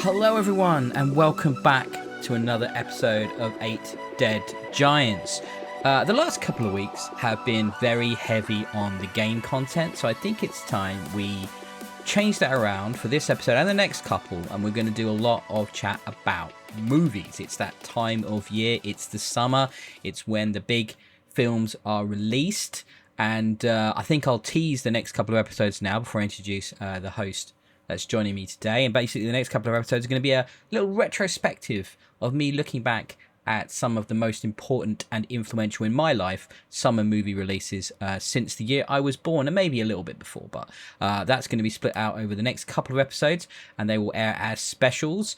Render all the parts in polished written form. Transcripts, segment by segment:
Hello, everyone, and welcome back to another episode of 8 Dead Giants. The last couple of weeks have been very heavy on the game content, so I think it's time we change that around for this episode and the next couple, and we're going to do a lot of chat about movies. It's that time of year, it's the summer, it's when the big films are released, and I think I'll tease the next couple of episodes now before I introduce the host that's joining me today. And basically the next couple of episodes are going to be a little retrospective of me looking back at some of the most important and influential in my life summer movie releases since the year I was born, and maybe a little bit before, but that's going to be split out over the next couple of episodes, and they will air as specials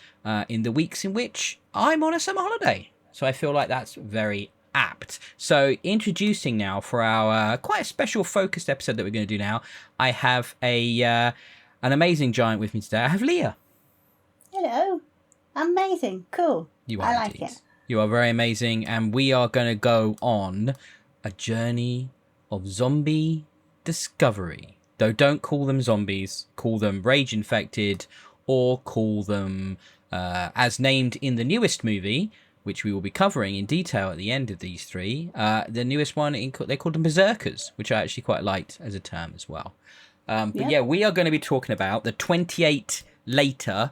in the weeks in which I'm on a summer holiday. So I feel like that's very apt. So introducing now for our quite a special focused episode that we're going to do now, I have an amazing giant with me today. I have Leah. Hello. Amazing. Cool. You are. I like it. You are very amazing. And we are going to go on a journey of zombie discovery. Though don't call them zombies. Call them rage infected, or call them, as named in the newest movie, which we will be covering in detail at the end of these three. The newest one, they called them berserkers, which I actually quite liked as a term as well. But yeah, we are going to be talking about the 28 later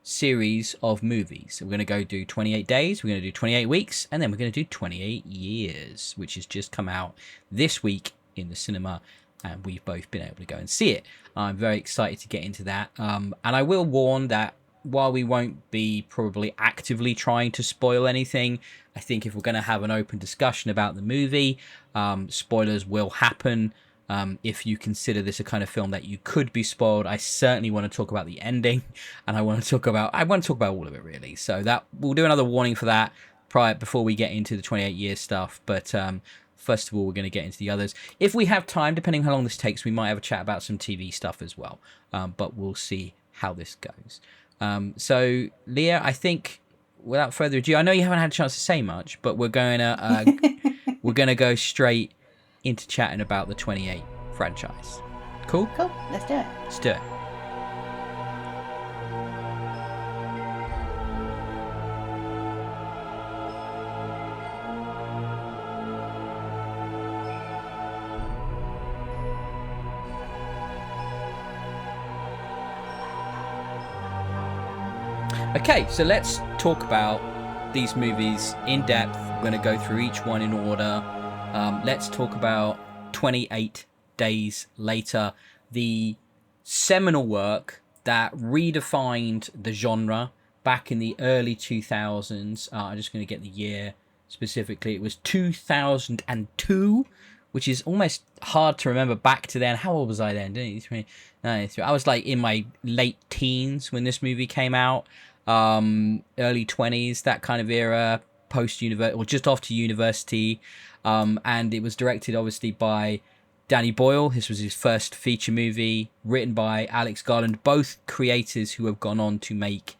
series of movies. We're going to go do 28 days, we're going to do 28 weeks, and then we're going to do 28 years, which has just come out this week in the cinema, and we've both been able to go and see it. I'm very excited to get into that. And I will warn that while we won't be probably actively trying to spoil anything, I think if we're going to have an open discussion about the movie, spoilers will happen. If you consider this a kind of film that you could be spoiled, I certainly want to talk about the ending, and I want to talk about all of it, really. So that we'll do another warning for that before we get into the 28 years stuff. But first of all, we're going to get into the others. If we have time, depending how long this takes, we might have a chat about some TV stuff as well. But we'll see how this goes. So Leah, I think without further ado, I know you haven't had a chance to say much, but we're going to go straight into chatting about the 28 franchise. Cool? Cool. Let's do it. Let's do it. Okay, so let's talk about these movies in depth. We're going to go through each one in order. Let's talk about 28 Days Later, the seminal work that redefined the genre back in the early 2000s. I'm just going to get the year specifically. It was 2002, which is almost hard to remember back to then. How old was I then? 93. I was like in my late teens when this movie came out. Early 20s, that kind of era, post-university, or just after university. And it was directed, obviously, by Danny Boyle. This was his first feature movie, written by Alex Garland, both creators who have gone on to make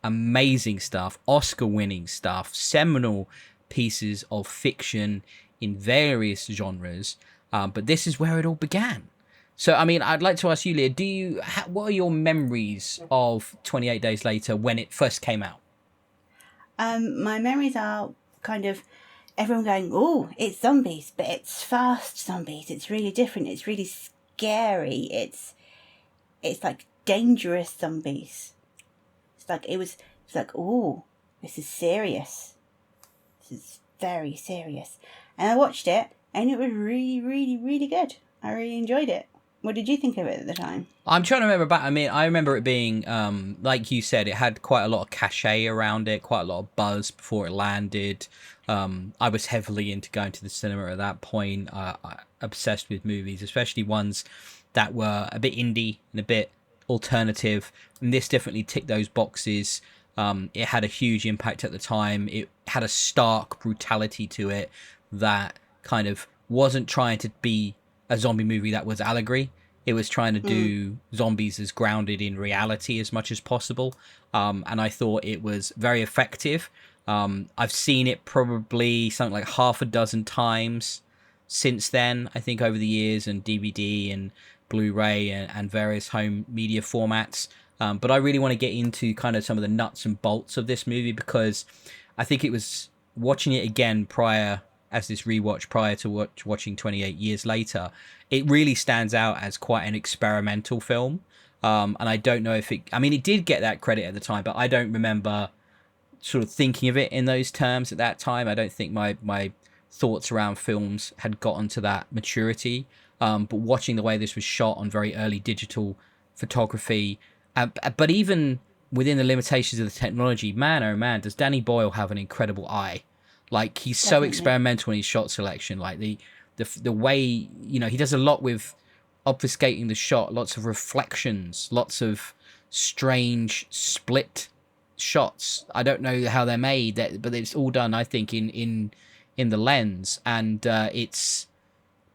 amazing stuff, Oscar-winning stuff, seminal pieces of fiction in various genres. But this is where it all began. So, I mean, I'd like to ask you, Leah, what are your memories of 28 Days Later when it first came out? My memories are kind of everyone going, "Oh, it's zombies, but it's fast zombies. It's really different. It's really scary. It's like dangerous zombies." It's like, "Oh, this is serious. This is very serious." And I watched it, and it was really, really, really good. I really enjoyed it. What did you think of it at the time? I'm trying to remember back. I mean, I remember it being, like you said, it had quite a lot of cachet around it, quite a lot of buzz before it landed. I was heavily into going to the cinema at that point. Obsessed with movies, especially ones that were a bit indie and a bit alternative. And this definitely ticked those boxes. It had a huge impact at the time. It had a stark brutality to it that kind of wasn't trying to be a zombie movie that was allegory. It was trying to do zombies as grounded in reality as much as possible. And I thought it was very effective. I've seen it probably something like half a dozen times since then, I think, over the years, and DVD and Blu-ray and various home media formats. But I really want to get into kind of some of the nuts and bolts of this movie, because I think it was watching it again as this rewatch prior to watching 28 years later. It really stands out as quite an experimental film. And I don't know if it did get that credit at the time, but I don't remember sort of thinking of it in those terms at that time. I don't think my thoughts around films had gotten to that maturity. But watching the way this was shot on very early digital photography, but even within the limitations of the technology, man, oh man, does Danny Boyle have an incredible eye. Like, he's so Definitely. experimental in his shot selection. Like, the way, he does a lot with obfuscating the shot, lots of reflections, lots of strange split shots. I don't know how they're made, but it's all done, I think, in the lens, and it's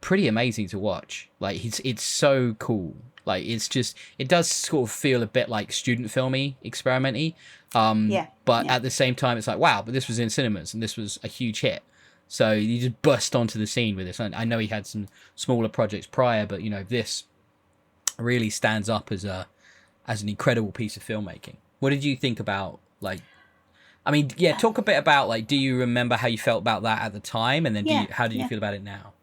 pretty amazing to watch. Like, it's so cool. Like, it does sort of feel a bit like student filmy, experimenty. Yeah. But Yeah. at the same time, it's like, wow, but this was in cinemas and this was a huge hit. So you just burst onto the scene with this. I know he had some smaller projects prior, but this really stands up as an incredible piece of filmmaking. What did you think about, like? I mean, yeah, talk a bit about, like, do you remember how you felt about that at the time, and then Yeah. how did you Yeah. feel about it now?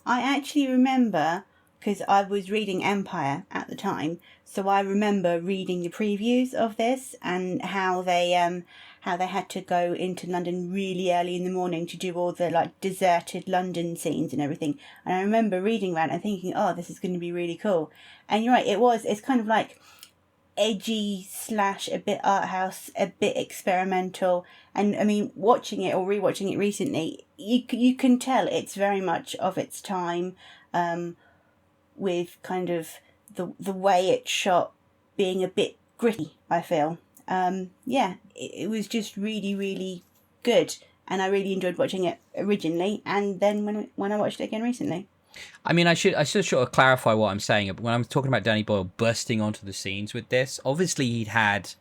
I actually remember, because I was reading Empire at the time, so I remember reading the previews of this and how they had to go into London really early in the morning to do all the, like, deserted London scenes and everything. And I remember reading that and thinking, oh, this is going to be really cool. And you're right, it's kind of like edgy / a bit art house, a bit experimental. And I mean, watching it or rewatching it recently, you can tell it's very much of its time, with kind of the way it's shot being a bit gritty, I feel. It was just really, really good, and I really enjoyed watching it originally, and then when I watched it again recently. I mean, I should sort of clarify what I'm saying. When I'm talking about Danny Boyle bursting onto the scenes with this, obviously he'd had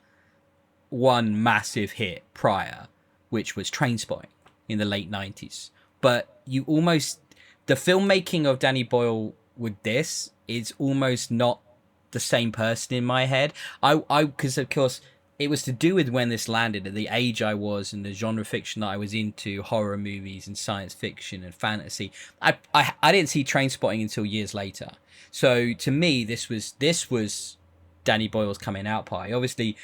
one massive hit prior, which was Trainspotting in the late 90s. But the filmmaking of Danny Boyle with this is almost not the same person in my head. Because of course it was to do with when this landed, at the age I was and the genre fiction that I was into, horror movies and science fiction and fantasy. I didn't see Trainspotting until years later. So to me, this was Danny Boyle's coming out party. Obviously,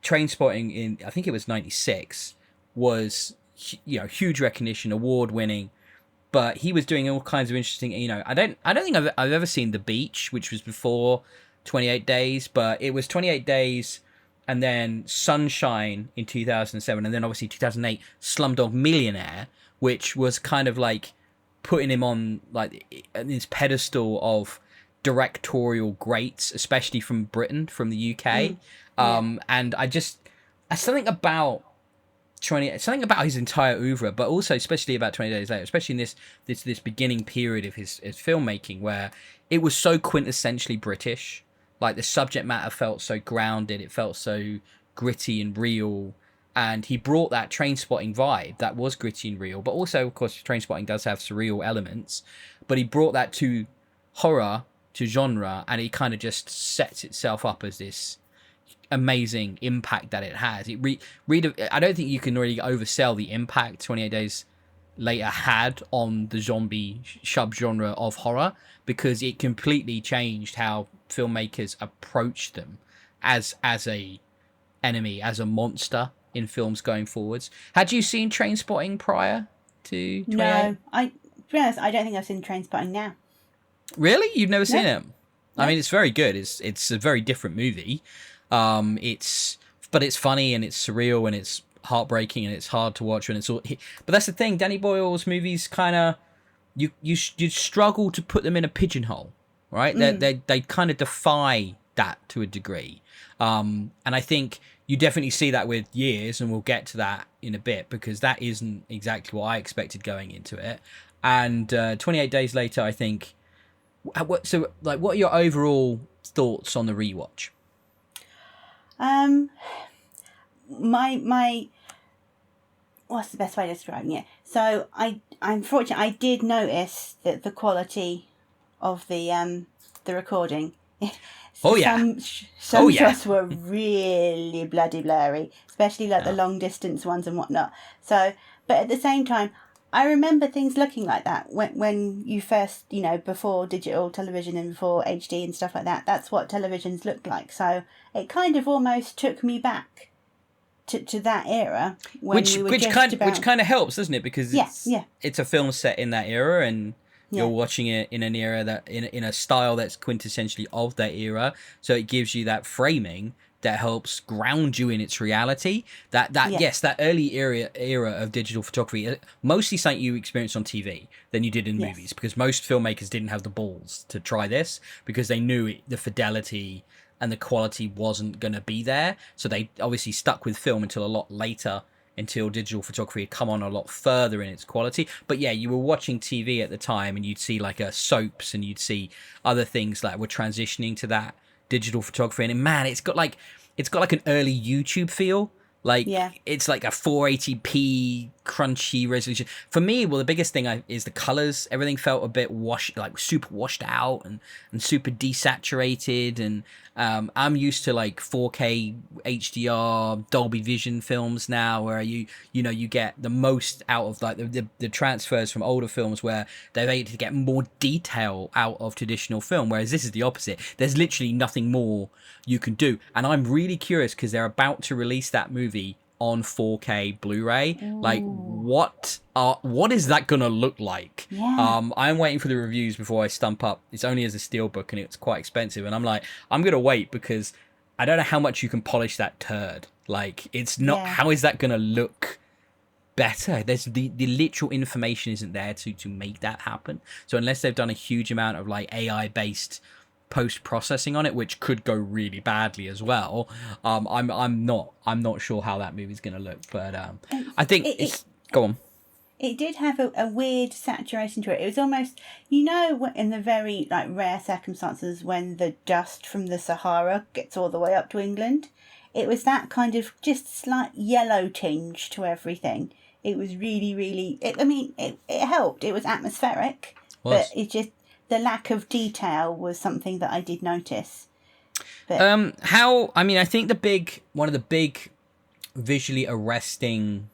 Trainspotting in, I think it was 96, was huge recognition, award winning. But he was doing all kinds of interesting. I don't think I've ever seen The Beach, which was before 28 Days, but it was 28 Days, and then Sunshine in 2007, and then obviously 2008 Slumdog Millionaire, which was kind of like putting him on like this pedestal of directorial greats, especially from Britain, from the UK. And something about something about his entire oeuvre, but also especially about 20 Days Later, especially in this beginning period of his filmmaking, where it was so quintessentially British. Like, the subject matter felt so grounded, it felt so gritty and real, and he brought that Trainspotting vibe that was gritty and real, but also, of course, Trainspotting does have surreal elements, but he brought that to horror, to genre, and it kind of just sets itself up as this amazing impact that it has. I don't think you can really oversell the impact 28 Days Later had on the zombie subgenre of horror, because it completely changed how filmmakers approach them as a enemy, as a monster in films going forwards. Had you seen Trainspotting prior to 28? No, to be honest, I don't think I've seen Trainspotting now. Really? You've never seen No. it? I mean, it's very good. It's a very different movie. But it's funny and it's surreal and it's heartbreaking and it's hard to watch, and it's all. But that's the thing. Danny Boyle's movies kind of you struggle to put them in a pigeonhole, right? They kind of defy that to a degree, and I think you definitely see that with Years, and we'll get to that in a bit, because that isn't exactly what I expected going into it. And 28 Days Later, I think. What are your overall thoughts on the rewatch? My what's the best way of describing it? So I'm fortunate. I did notice that the quality of the recording Oh yeah. Oh Some yeah. shots were really bloody blurry, especially like the Yeah. long distance ones and whatnot. So, but at the same time, I remember things looking like that when you first, before digital television and before HD and stuff like that. That's what televisions looked like. So it kind of almost took me back to that era when we were just Which about. kind of helps, doesn't it? Because Yeah, yeah, it's a film set in that era, and you're yeah, watching it in an era that in a style that's quintessentially of that era. So it gives you that framing that helps ground you in its reality. That yeah, yes, that early era of digital photography, mostly something you experienced on TV than you did in yes, movies, because most filmmakers didn't have the balls to try this because they knew the fidelity and the quality wasn't going to be there. So they obviously stuck with film until a lot later, until digital photography had come on a lot further in its quality. But yeah, you were watching TV at the time and you'd see like soaps, and you'd see other things that were transitioning to that digital photography. And man, it's got like an early YouTube feel. yeah. Like it's like a 480p crunchy resolution. For me, well, the biggest thing is the colors. Everything felt a bit like super washed out and super desaturated. And I'm used to like 4K HDR Dolby Vision films now, where you get the most out of like the transfers from older films, where they're able to get more detail out of traditional film, whereas this is the opposite. There's literally nothing more you can do. And I'm really curious because they're about to release that movie on 4K Blu-ray. Like Ooh, what is that gonna look like? yeah, I'm waiting for the reviews before I stump up. It's only as a steelbook and it's quite expensive, and I'm like, I'm gonna wait because I don't know how much you can polish that turd. Like, it's not, yeah. how is that gonna look better? There's the literal information isn't there to make that happen. So unless they've done a huge amount of like AI based post processing on it, which could go really badly as well, I'm not sure how that movie's gonna look. But And I think it, it it's go on. it did have a weird saturation to it. It was almost, in the very like rare circumstances when the dust from the Sahara gets all the way up to England, it was that kind of just slight yellow tinge to everything. It was really, really. It helped. It was atmospheric, but Was it just the lack of detail was something that I did notice. But how I mean, I think one of the big visually arresting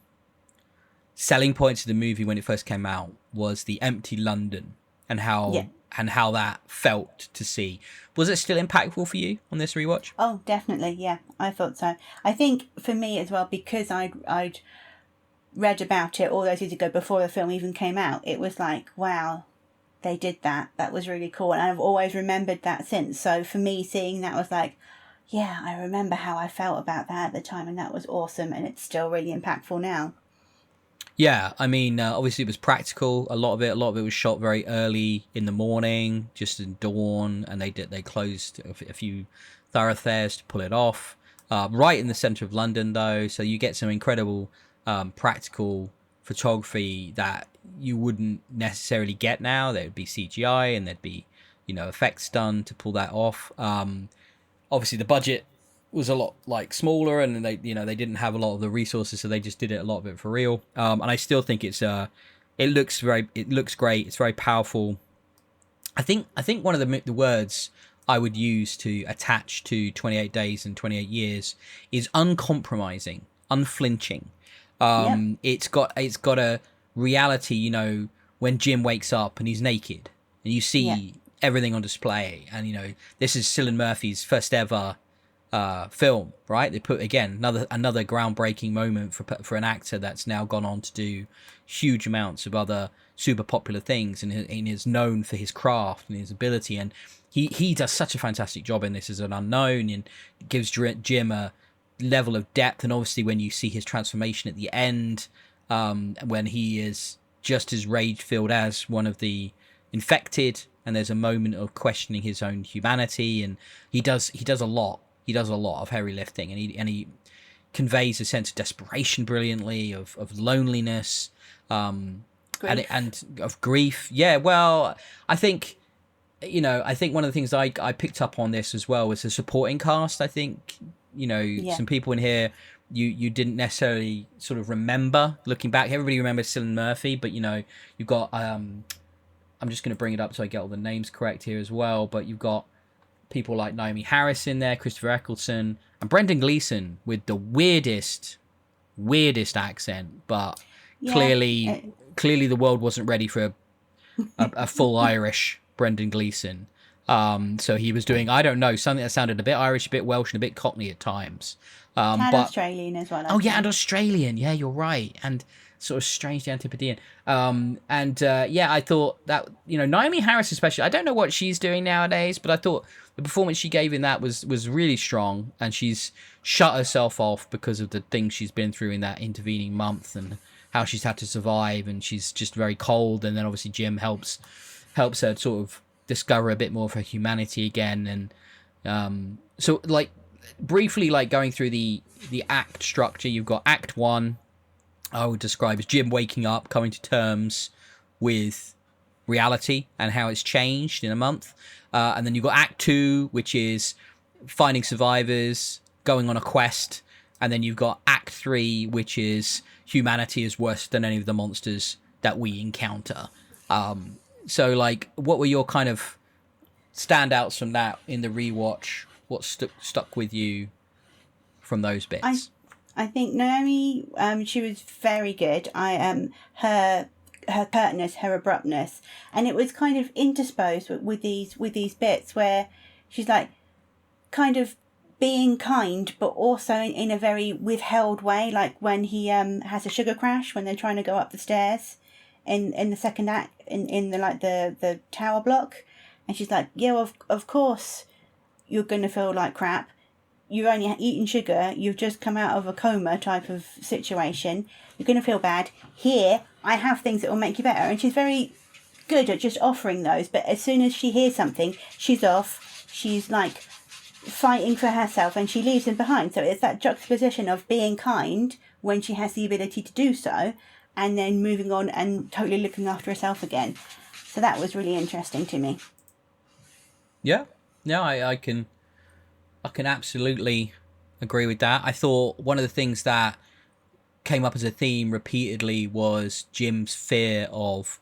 selling points of the movie when it first came out was the empty London, and yeah. how that felt to see. Was it still impactful for you on this rewatch? Oh, definitely. Yeah, I thought so. I think for me as well, because I'd read about it all those years ago before the film even came out. It was like, wow, they did that. That was really cool. And I've always remembered that since. So for me, seeing that was like, yeah, I remember how I felt about that at the time. And that was awesome. And it's still really impactful now. Yeah, I mean, obviously it was practical. A lot of it was shot very early in the morning, just in dawn, and they closed a few thoroughfares to pull it off. Right in the centre of London, though, so you get some incredible practical photography that you wouldn't necessarily get now. There would be CGI, and there'd be effects done to pull that off. Obviously the budget was a lot like smaller, and they didn't have a lot of the resources, so they just did it a lot of it for real. And I still think it looks great. It's very powerful. I think one of the words I would use to attach to 28 Days and 28 Years is uncompromising, unflinching. Yep. It's got a reality, when Jim wakes up and he's naked and you Yeah. see everything on display, and this is Cillian Murphy's first ever film, right? They put again another groundbreaking moment for an actor that's now gone on to do huge amounts of other super popular things, and is known for his craft and his ability, and he does such a fantastic job in this as an unknown, and gives Jim a level of depth. And obviously when you see his transformation at the end, when he is just as rage filled as one of the infected, and there's a moment of questioning his own humanity, and he does a lot. He does a lot of heavy lifting, and he conveys a sense of desperation brilliantly, of loneliness, Grief. and of grief. Yeah, well, I think one of the things I picked up on this as well was the supporting cast. I think Yeah. some people in here you didn't necessarily sort of remember looking back. Everybody remembers Cillian Murphy, but you've got I'm just going to bring it up so I get all the names correct here as well. But you've got people like Naomi Harris in there, Christopher Eccleston, and Brendan Gleeson with the weirdest accent, but Yeah. clearly the world wasn't ready for a full Irish Brendan Gleeson. So he was doing, I don't know, something that sounded a bit Irish, a bit Welsh, and a bit Cockney at times. Tad But Australian as well. oh yeah, and Australian. Yeah, you're right, and sort of strangely Antipodean. Yeah, I thought that Naomi Harris especially. I don't know what she's doing nowadays, but I thought the performance she gave in that was really strong, and she's shut herself off because of the things she's been through in that intervening month and how she's had to survive, and she's just very cold. And then obviously Jim helps her sort of discover a bit more of her humanity again, and so like briefly, like going through the act structure, you've got Act 1, I would describe as Jim waking up, coming to terms with reality and how it's changed in a month. And then you've got Act 2, which is finding survivors, going on a quest. And then you've got Act 3, which is humanity is worse than any of the monsters that we encounter. So, like, what were your kind of standouts from that in the rewatch? What stuck with you from those bits? I think Naomi, she was very good. Her pertness, her abruptness, and it was kind of interspersed with these bits where she's like kind of being kind, but also in a very withheld way. Like when he has a sugar crash when they're trying to go up the stairs in the second act in the tower block, and she's like, yeah, of course you're gonna feel like crap. You're only eating sugar. You've just come out of a coma type of situation. You're going to feel bad. Here, I have things that will make you better. And she's very good at just offering those. But as soon as she hears something, she's off. She's like fighting for herself and she leaves him behind. So it's that juxtaposition of being kind when she has the ability to do so and then moving on and totally looking after herself again. So that was really interesting to me. Yeah. No, I can absolutely agree with that. I thought one of the things that came up as a theme repeatedly was Jim's fear of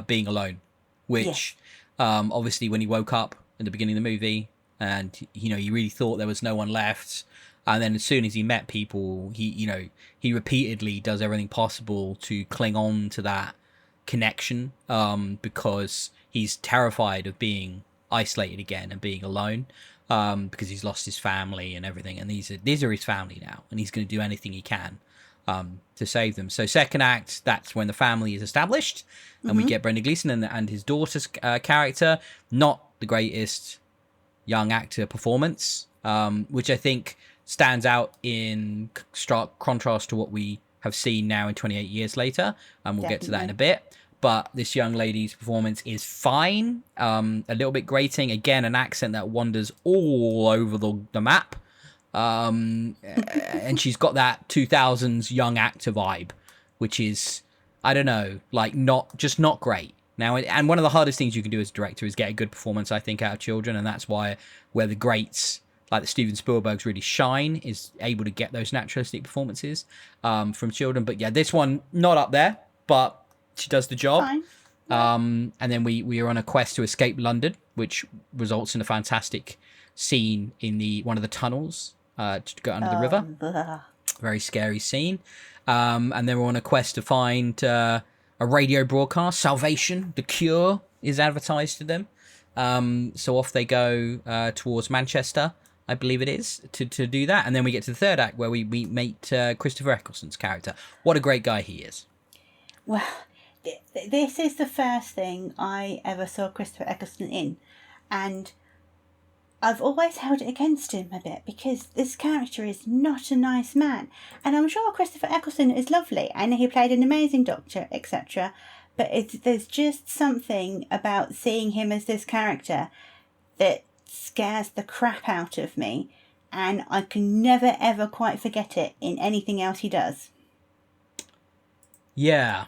being alone, which obviously when he woke up at the beginning of the movie and, he really thought there was no one left. And then as soon as he met people, he repeatedly does everything possible to cling on to that connection because he's terrified of being isolated again and being alone. Because he's lost his family and everything, and these are his family now, and he's going to do anything he can to save them. So second act, that's when the family is established, and we get Brendan Gleeson and his daughter's character. Not the greatest young actor performance, which I think stands out in stark contrast to what we have seen now in 28 years later, and we'll get to that in a bit. But this young lady's performance is fine. A little bit grating. Again, an accent that wanders all over the map. And she's got that 2000s young actor vibe, which is, I don't know, like not great. Now, and one of the hardest things you can do as a director is get a good performance, I think, out of children. And that's where the greats, like the Steven Spielbergs, really shine, is able to get those naturalistic performances from children. But yeah, this one, not up there, but she does the job. Fine. And then we are on a quest to escape London, which results in a fantastic scene in one of the tunnels to go under the river. Blah. Very scary scene. And then we're on a quest to find a radio broadcast. Salvation, the cure, is advertised to them. So off they go towards Manchester, I believe it is, to do that. And then we get to the third act where we meet Christopher Eccleston's character. What a great guy he is. Well, this is the first thing I ever saw Christopher Eccleston in, and I've always held it against him a bit because this character is not a nice man, and I'm sure Christopher Eccleston is lovely and he played an amazing doctor, etc. But there's just something about seeing him as this character that scares the crap out of me, and I can never ever quite forget it in anything else he does. Yeah,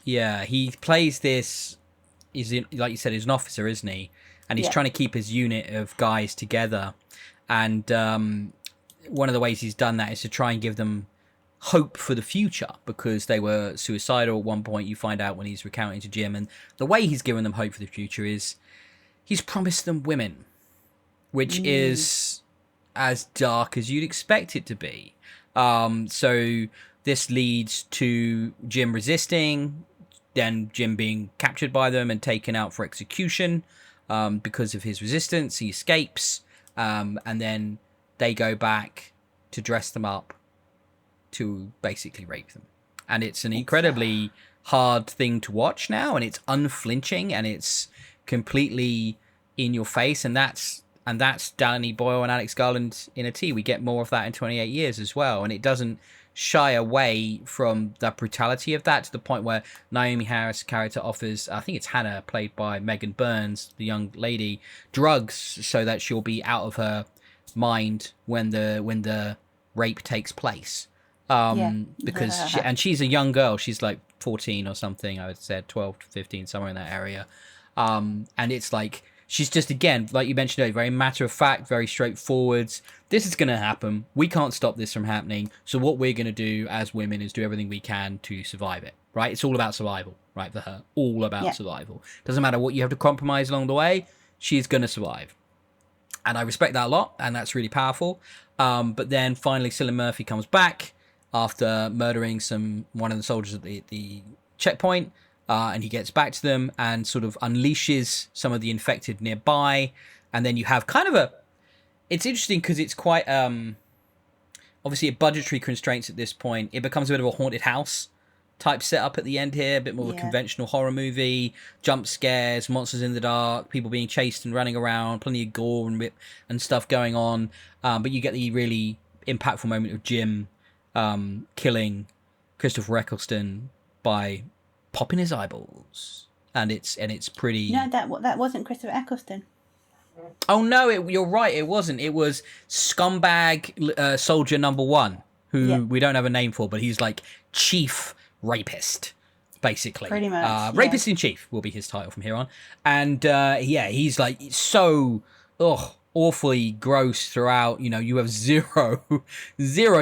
he plays this. Like you said, he's an officer, isn't he? And he's trying to keep his unit of guys together. And one of the ways he's done that is to try and give them hope for the future because they were suicidal at one point. You find out when he's recounting to Jim, and the way he's given them hope for the future is he's promised them women. which is as dark as you'd expect it to be. So this leads to Jim resisting, then Jim being captured by them and taken out for execution because of his resistance. He escapes, and then they go back to dress them up to basically rape them. And it's an incredibly hard thing to watch now, and it's unflinching, and it's completely in your face, and that's Danny Boyle and Alex Garland in a T. We get more of that in 28 Years as well, and it doesn't shy away from the brutality of that to the point where Naomi Harris' character offers, I think it's Hannah, played by Megan Burns, the young lady, drugs so that she'll be out of her mind when the rape takes place. Because she's a young girl. She's like 14 or something, I would say 12 to 15, somewhere in that area. And it's like, she's just, again, like you mentioned earlier, very matter of fact, very straightforward. This is going to happen. We can't stop this from happening. So what we're going to do as women is do everything we can to survive it, right? It's all about survival, right, for her. All about survival. Doesn't matter what you have to compromise along the way. She's going to survive. And I respect that a lot, and that's really powerful. But then finally Cillian Murphy comes back after murdering one of the soldiers at the checkpoint. And he gets back to them and sort of unleashes some of the infected nearby. And then you have kind of it's interesting because it's quite, obviously a budgetary constraints at this point. It becomes a bit of a haunted house type setup at the end here, a bit more of a conventional horror movie, jump scares, monsters in the dark, people being chased and running around, plenty of gore and stuff going on. But you get the really impactful moment of Jim killing Christopher Eccleston by popping his eyeballs, and it's pretty. No, that wasn't Christopher Eccleston. Oh no, you're right. It wasn't. It was scumbag soldier number 1, who we don't have a name for, but he's like chief rapist, basically. Pretty much. Rapist in chief will be his title from here on, and he's like so awfully gross throughout. You know, you have zero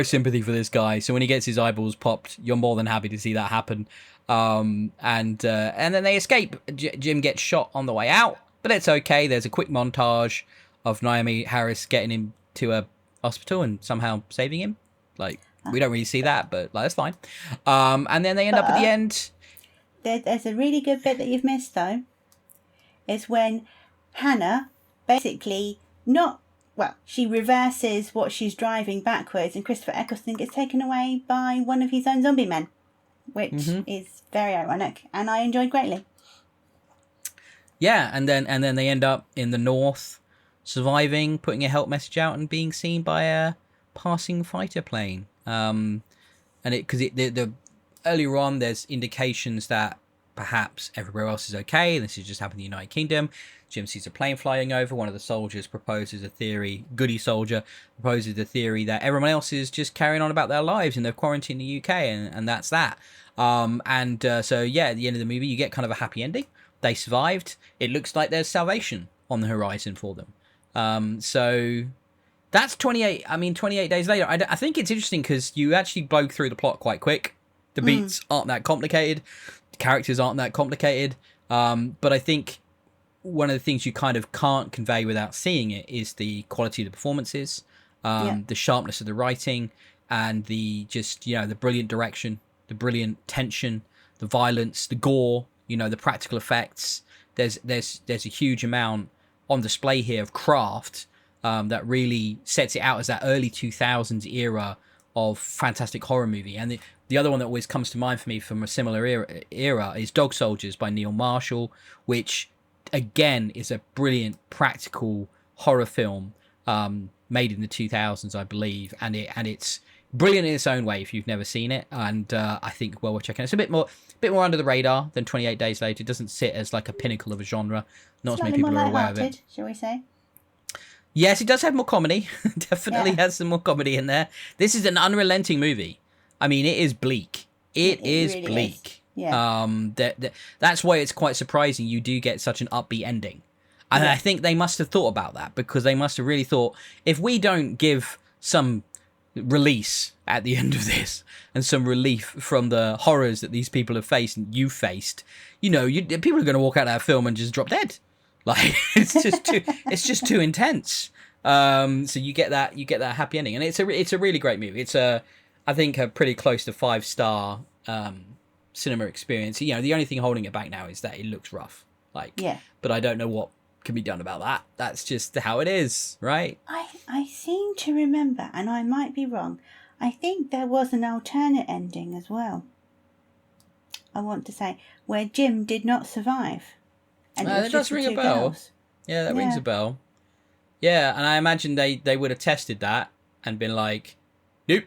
sympathy for this guy. So when he gets his eyeballs popped, you're more than happy to see that happen. And then they escape. Jim gets shot on the way out, but it's okay. There's a quick montage of Naomi Harris getting him to a hospital and somehow saving him. Like, we don't really see that, but like, that's fine. And then they end up at the end. There's a really good bit that you've missed, though. It's when Hannah basically she reverses what she's driving backwards, and Christopher Eccleston gets taken away by one of his own zombie men, which is very ironic, and I enjoyed greatly. Yeah, and then they end up in the north, surviving, putting a help message out, and being seen by a passing fighter plane. And the earlier on, there's indications that perhaps everywhere else is okay, and this has just happened in the United Kingdom. Jim sees a plane flying over. One of the soldiers proposes a theory, Goody soldier proposes the theory that everyone else is just carrying on about their lives and they're quarantined in the UK, and that's that. So at the end of the movie, you get kind of a happy ending. They survived. It looks like there's salvation on the horizon for them. So that's 28 days later. I think it's interesting because you actually blow through the plot quite quick. The beats aren't that complicated. The characters aren't that complicated. But I think one of the things you kind of can't convey without seeing it is the quality of the performances, the sharpness of the writing, and the brilliant direction, the brilliant tension, the violence, the gore, the practical effects. There's a huge amount on display here of craft that really sets it out as that early 2000s era of fantastic horror movie. And the other one that always comes to mind for me from a similar era is Dog Soldiers by Neil Marshall, which again is a brilliant practical horror film made in the 2000s, I believe, and it's brilliant in its own way if you've never seen it, and I think well worth checking. It's a bit more under the radar than 28 Days Later. It doesn't sit as like a pinnacle of a genre. Not as many people are aware of it. Shall we say? Yes, it does have more comedy. Definitely has some more comedy in there. This is an unrelenting movie. I mean, it is bleak. It is really bleak. Is. Yeah. That's why it's quite surprising you do get such an upbeat ending. And I think they must have thought about that, because they must have really thought, if we don't give some release at the end of this and some relief from the horrors that these people have faced and you faced, people are going to walk out of that film and just drop dead. Like, it's just too intense. So you get that happy ending, and it's a really great movie. It's I think a pretty close to 5-star cinema experience. You know, the only thing holding it back now is that it looks rough. Like, Yeah. but I don't know what can be done about that. That's just how it is, right? I seem to remember, and I might be wrong, I think there was an alternate ending as well. I want to say, where Jim did not survive. And it was That just does ring the a two bell. girls. Yeah, that rings a bell. Yeah, and I imagine they would have tested that and been like, nope.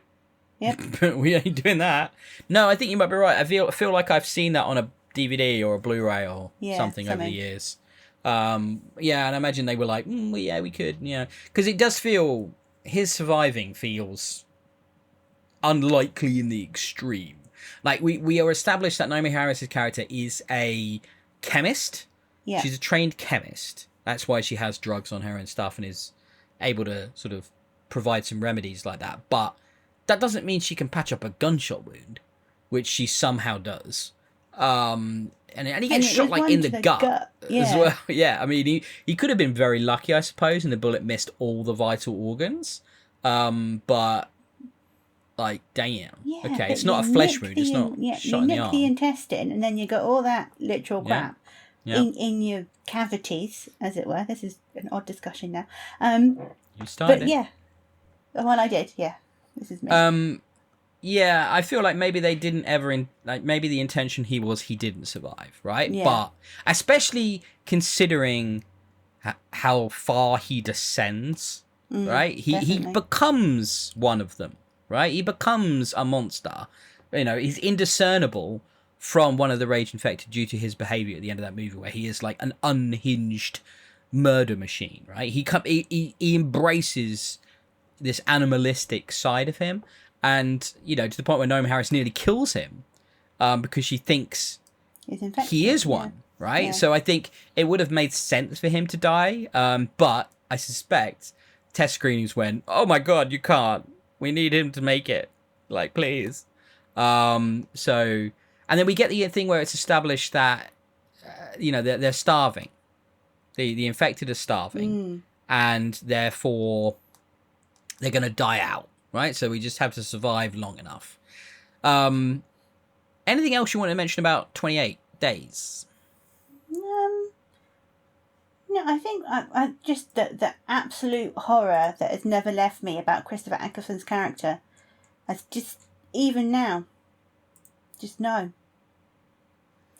Yep. We ain't doing that. No, I think you might be right. I feel like I've seen that on a DVD or a Blu-ray or something over the years. Yeah, and I imagine they were like, well, yeah, we could, because it does feel his surviving feels unlikely in the extreme. Like we are established that Naomi Harris's character is a chemist. Yeah. She's a trained chemist. That's why she has drugs on her and stuff and is able to sort of provide some remedies like that. But that doesn't mean she can patch up a gunshot wound, which she somehow does. And he gets shot like in the gut as well. Yeah, I mean he could have been very lucky, I suppose, and the bullet missed all the vital organs. But like, damn. Yeah, okay, it's not a flesh wound. It's not shot in the you nick arm. the intestine, and then you got all that literal crap in your cavities, as it were. This is an odd discussion now. You started. But yeah, well, I did. Yeah, this is me. Yeah, I feel like maybe they didn't ever maybe the intention he didn't survive, right? Yeah. But especially considering how far he descends, right? He becomes one of them, right? He becomes a monster. You know, he's indiscernible from one of the rage infected due to his behavior at the end of that movie, where he is like an unhinged murder machine, right? He embraces this animalistic side of him. And, to the point where Naomi Harris nearly kills him because she thinks he is one, right? Yeah. So I think it would have made sense for him to die. But I suspect test screenings went, oh my God, you can't. We need him to make it. Like, please. And then we get the thing where it's established that, they're starving. The infected are starving. And therefore, they're going to die out. Right, so we just have to survive long enough. Anything else you want to mention about 28 Days? No, I think I just the absolute horror that has never left me about Christopher Eccleston's character. Has just, even now, just no.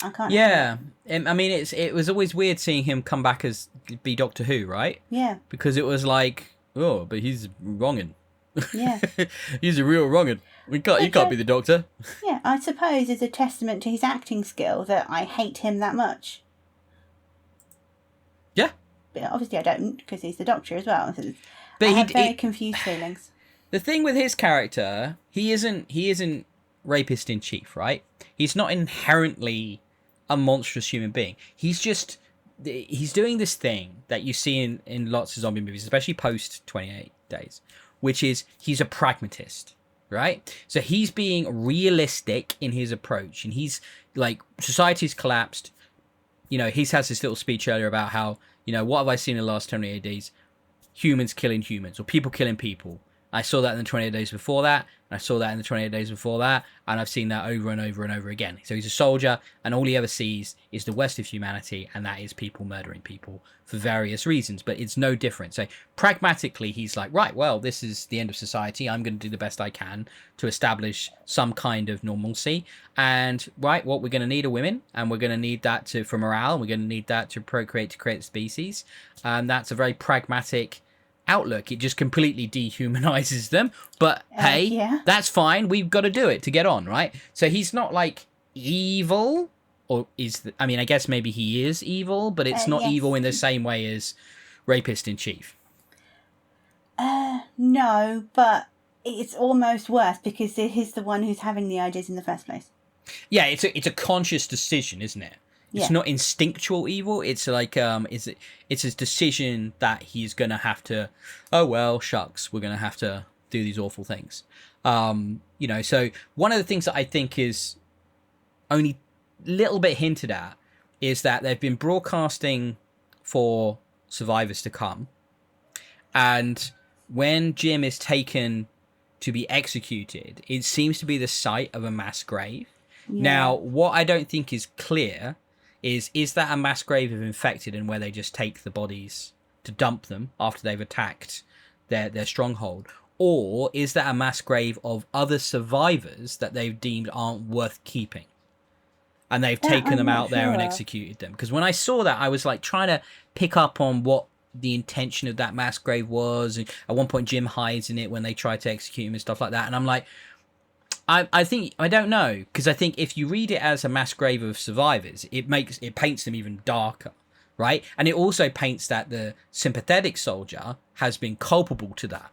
I can't. Yeah, I mean, it was always weird seeing him come back as be Doctor Who, right? Yeah. Because it was like, oh, but he's wronging. Yeah. He's a real wrong'un. You can't be the Doctor. Yeah, I suppose it's a testament to his acting skill that I hate him that much. Yeah. But obviously I don't, because he's the Doctor as well. But I have very confused feelings. The thing with his character, he isn't rapist in chief, right? He's not inherently a monstrous human being. He's doing this thing that you see in lots of zombie movies, especially post 28 Days. Which is, he's a pragmatist, right? So he's being realistic in his approach. And he's like, society's collapsed. He has this little speech earlier about how, what have I seen in the last 28 days? Humans killing humans, or people killing people. I saw that in the 28 days before that, and I saw that in the 28 days before that, and I've seen that over and over and over again. So he's a soldier, and all he ever sees is the worst of humanity, and that is people murdering people for various reasons, but it's no different. So pragmatically, he's like, right, well, this is the end of society. I'm going to do the best I can to establish some kind of normalcy. And, right, what we're going to need are women, and we're going to need that for morale, and we're going to need that to procreate, to create species. And that's a very pragmatic outlook. It just completely dehumanizes them, but hey, that's fine, we've got to do it to get on, right? So he's not like evil, or I guess maybe he is evil, but it's not evil in the same way as rapist in chief. No, but it's almost worse because he's the one who's having the ideas in the first place. Yeah, it's a conscious decision, isn't it? It's not instinctual evil. It's like it's a decision that he's gonna have to. Oh well, shucks, we're gonna have to do these awful things. So one of the things that I think is only a little bit hinted at is that they've been broadcasting for survivors to come, And when Jim is taken to be executed, it seems to be the site of a mass grave. Yeah. Now, what I don't think is clear is that a mass grave of infected and where they just take the bodies to dump them after they've attacked their stronghold? Or is that a mass grave of other survivors that they've deemed aren't worth keeping? And they've taken them out there and executed them. Because when I saw that, I was like trying to pick up on what the intention of that mass grave was. And at one point, Jim hides in it when they try to execute him and stuff like that. And I'm like, I think, I don't know. Because I think if you read it as a mass grave of survivors, it paints them even darker, right? And it also paints that the sympathetic soldier has been culpable to that.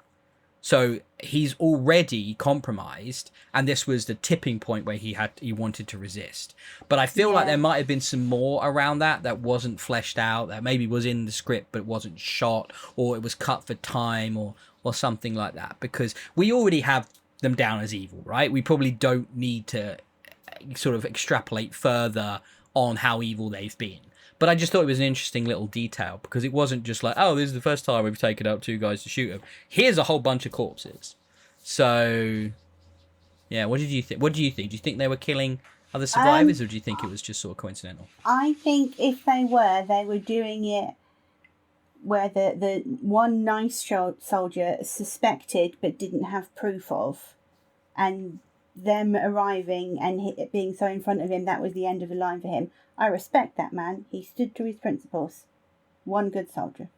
So he's already compromised, and this was the tipping point where he wanted to resist. But I feel like there might have been some more around that wasn't fleshed out, that maybe was in the script but wasn't shot, or it was cut for time, or something like that. Because we already have them down as evil, right? We probably don't need to sort of extrapolate further on how evil they've been. But I just thought it was an interesting little detail, because it wasn't just like, oh, this is the first time we've taken out 2 guys to shoot them. Here's a whole bunch of corpses. So, yeah, what did you think? What do you think? Do you think they were killing other survivors, or do you think it was just sort of coincidental? I think if they were doing it where the one nice soldier suspected but didn't have proof of, and them arriving and it being so in front of him, that was the end of the line for him. I respect that man. He stood to his principles. One good soldier.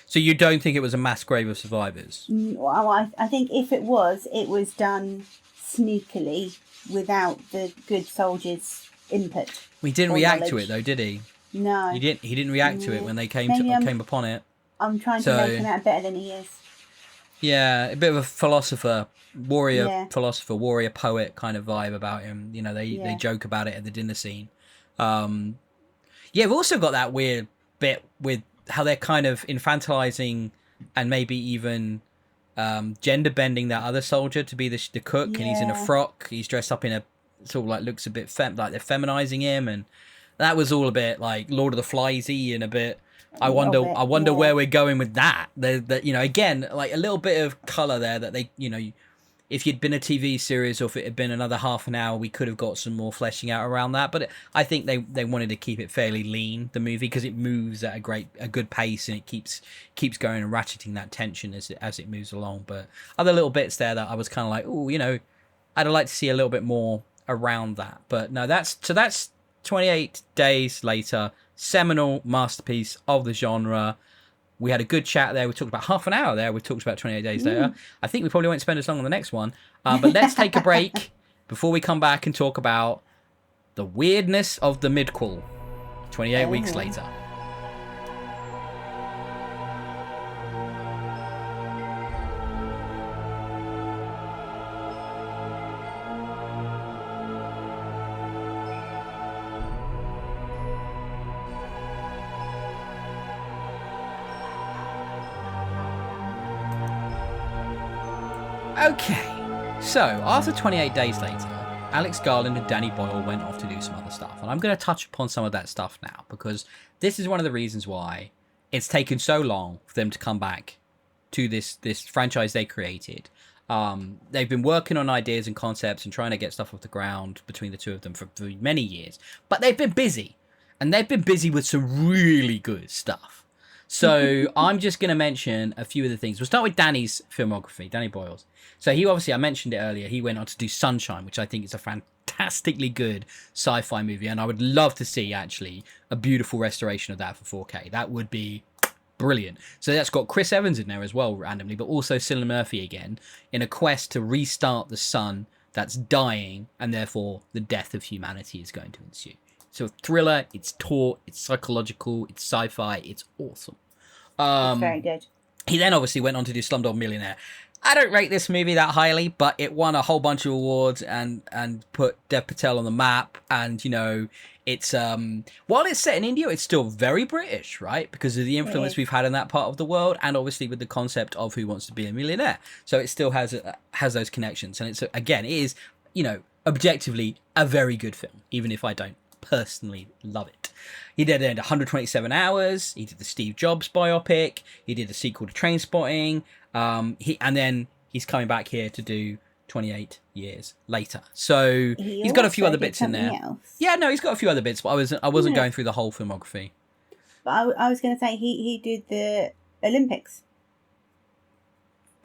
So you don't think it was a mass grave of survivors? Well, I think if it was done sneakily without the good soldier's input. He didn't react to it though, did he? No. He didn't react to it when they came upon it. I'm trying to make him out better than he is. Yeah, a bit of a philosopher, warrior poet kind of vibe about him. You know, they joke about it at the dinner scene. We've also got that weird bit with how they're kind of infantilizing and maybe even gender bending that other soldier to be the cook, and he's in a frock. He's dressed up in a sort of like looks a bit like they're feminizing him, and that was all a bit like Lord of the Flies-y and a bit. I wonder where we're going with that. You know, again, like a little bit of color there that they, you know, if you'd been a TV series or if it had been another half an hour, we could have got some more fleshing out around that. But I think they wanted to keep it fairly lean, the movie, because it moves at a good pace, and it keeps going and ratcheting that tension as it moves along. But other little bits there that I was kind of like, oh, you know, I'd like to see a little bit more around that. But no, that's 28 Days Later. Seminal masterpiece of the genre. We had a good chat there. We talked about half an hour there. We talked about 28 Days Later. I think we probably won't spend as long on the next one. But let's take a break before we come back and talk about the weirdness of the midquel. 28 weeks later. Okay, so after 28 Days Later, Alex Garland and Danny Boyle went off to do some other stuff. And I'm going to touch upon some of that stuff now, because this is one of the reasons why it's taken so long for them to come back to this franchise they created. They've been working on ideas and concepts and trying to get stuff off the ground between the two of them for many years. But they've been busy. And they've been busy with some really good stuff. So I'm just going to mention a few of the things. We'll start with Danny's filmography, Danny Boyle's. So he obviously, I mentioned it earlier, he went on to do Sunshine, which I think is a fantastically good sci-fi movie. And I would love to see, actually, a beautiful restoration of that for 4K. That would be brilliant. So that's got Chris Evans in there as well, randomly, but also Cillian Murphy again, in a quest to restart the sun that's dying, and therefore the death of humanity is going to ensue. So thriller, it's taut, it's psychological, it's sci-fi, it's awesome. It's very good. He then obviously went on to do Slumdog Millionaire. I don't rate this movie that highly, but it won a whole bunch of awards and put Dev Patel on the map. And, you know, it's while it's set in India, it's still very British, right? Because of the influence we've had in that part of the world, and obviously with the concept of Who Wants to Be a Millionaire. So it still has those connections. And it's, again, it is, you know, objectively a very good film, even if I don't personally love it. He did 127 Hours. He did the Steve Jobs biopic. He did the sequel to Trainspotting. And then he's coming back here to do 28 years later. So he's got a few other bits in there. Else. Yeah, no, he's got a few other bits, but I wasn't going through the whole filmography. But I was going to say he did the Olympics.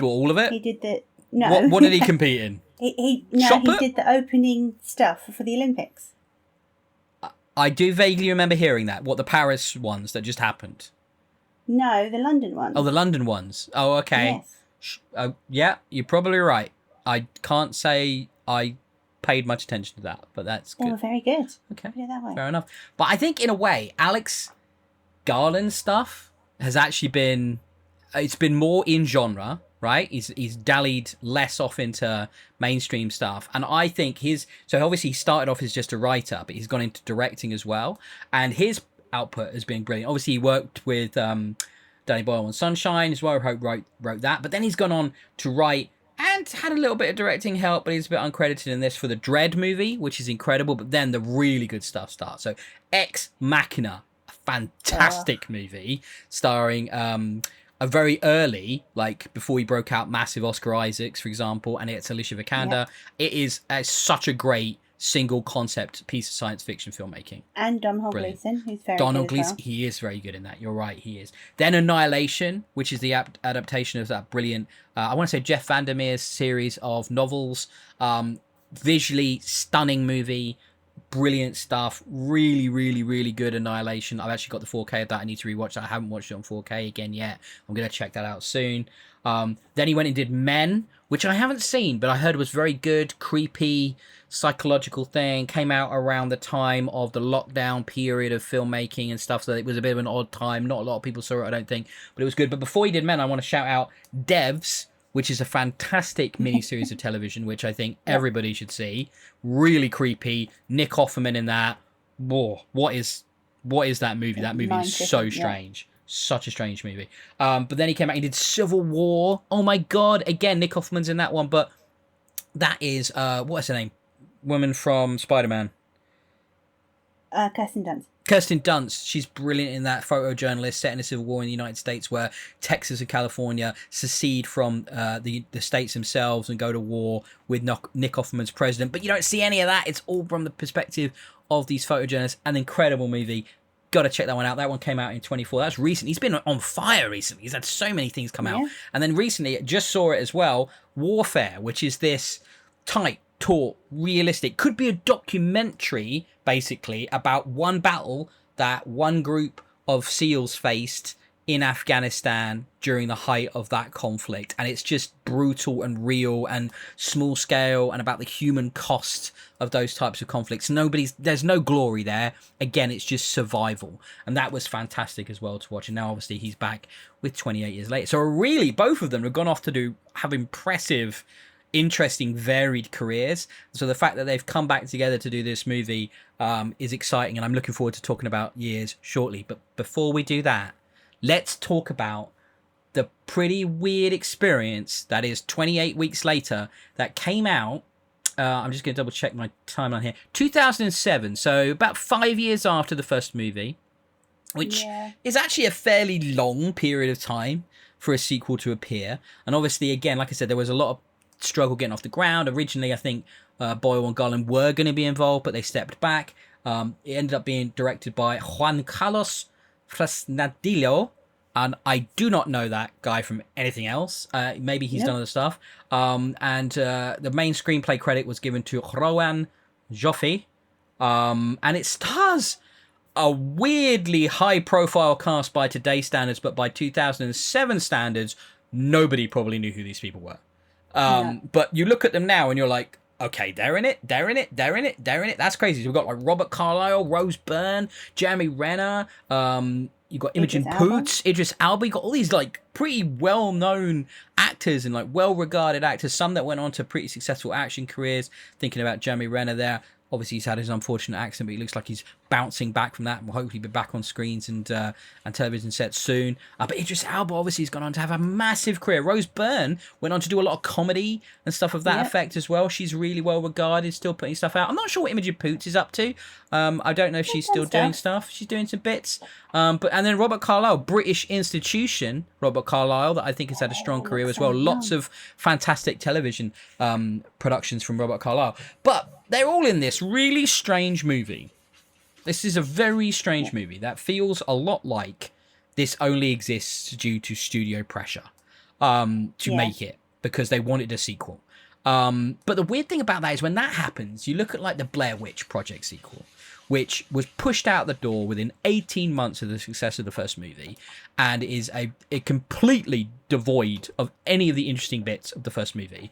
All of it? He did the... No. What did he compete in? He did the opening stuff for the Olympics. I do vaguely remember hearing that. What, the Paris ones that just happened? No, the London ones. Oh, the London ones. Oh, okay. Yes. Yeah, you're probably right. I can't say I paid much attention to that, but that's good. They were very good. Okay, Put it that way. fair enough. But I think in a way, Alex Garland's stuff has actually been... It's been more in genre, right? He's dallied less off into mainstream stuff. And I think so obviously he started off as just a writer, but he's gone into directing as well. And his output has been brilliant. Obviously he worked with Danny Boyle on Sunshine as well, wrote that. But then he's gone on to write and had a little bit of directing help, but he's a bit uncredited in this for the Dread movie, which is incredible. But then the really good stuff starts. So Ex Machina, a fantastic movie starring... a very early, like before he broke out, massive Oscar Isaacs, for example, and it's Alicia Vikander. Yeah. It is such a great single concept piece of science fiction filmmaking. And Domhnall Gleeson, who's very Domhnall good Gleeson, well. he is very good in that. You're right, he is. Then Annihilation, which is the adaptation of that brilliant, I want to say Jeff Vandermeer's series of novels. Visually stunning movie. Brilliant stuff. Really, really, really good Annihilation. I've actually got the 4K of that. I need to rewatch that. I haven't watched it on 4K again yet. I'm going to check that out soon. Then he went and did Men, which I haven't seen, but I heard was very good. Creepy, psychological thing. Came out around the time of the lockdown period of filmmaking and stuff, so it was a bit of an odd time. Not a lot of people saw it, I don't think, but it was good. But before he did Men, I want to shout out Devs, which is a fantastic miniseries of television, which I think everybody should see. Really creepy. Nick Offerman in that. Whoa, what is that movie? That movie is so strange. Yeah. Such a strange movie. But then he came back and did Civil War. Oh my God. Again, Nick Offerman's in that one. But that is, what's her name? Woman from Spider-Man. Kirsten Dunst. Kirsten Dunst, she's brilliant in that. Photojournalist set in a civil war in the United States where Texas and California secede from the states themselves and go to war with Nick Offerman's president. But you don't see any of that. It's all from the perspective of these photojournalists. An incredible movie. Got to check that one out. That one came out in 24. That's recent. He's been on fire recently. He's had so many things come out. And then recently, just saw it as well, Warfare, which is this tight, taut, realistic, could be a documentary basically about one battle that one group of SEALs faced in Afghanistan during the height of that conflict. And it's just brutal and real and small scale and about the human cost of those types of conflicts. There's no glory there. Again, it's just survival. And that was fantastic as well to watch. And now obviously he's back with 28 years later. So really, both of them have gone off to have impressive, interesting, varied careers. So the fact that they've come back together to do this movie is exciting, and I'm looking forward to talking about Years shortly. But before we do that, let's talk about the pretty weird experience that is 28 weeks later that came out. I'm just going to double check my timeline here. 2007, so about 5 years after the first movie, which is actually a fairly long period of time for a sequel to appear. And obviously, again, like I said, there was a lot of struggle getting off the ground. Originally, I think Boyle and Garland were going to be involved, but they stepped back. It ended up being directed by Juan Carlos Fresnadillo, and I do not know that guy from anything else. Maybe he's done other stuff. And the main screenplay credit was given to Rowan Joffe, and it stars a weirdly high-profile cast by today's standards, but by 2007 standards, nobody probably knew who these people were. But you look at them now and you're like, okay, they're in it. That's crazy. So we've got like Robert Carlyle, Rose Byrne, Jeremy Renner, you've got Imogen Poots, Idris Elba. You've got all these like pretty well-known actors and like well-regarded actors, some that went on to pretty successful action careers. Thinking about Jeremy Renner there. Obviously, he's had his unfortunate accident, but he looks like he's bouncing back from that and will hopefully be back on screens and television sets soon. But Idris Elba obviously has gone on to have a massive career. Rose Byrne went on to do a lot of comedy and stuff of that effect as well. She's really well regarded, still putting stuff out. I'm not sure what Imogen Poots is up to. I don't know if she's still doing stuff. She's doing some bits. And then Robert Carlyle, British institution, Robert Carlyle, that I think has had a strong career as well. Lots of fantastic television productions from Robert Carlyle. But they're all in this really strange movie. This is a very strange movie that feels a lot like this only exists due to studio pressure to make it, because they wanted a sequel. But the weird thing about that is when that happens, you look at like the Blair Witch Project sequel, which was pushed out the door within 18 months of the success of the first movie and is a completely devoid of any of the interesting bits of the first movie.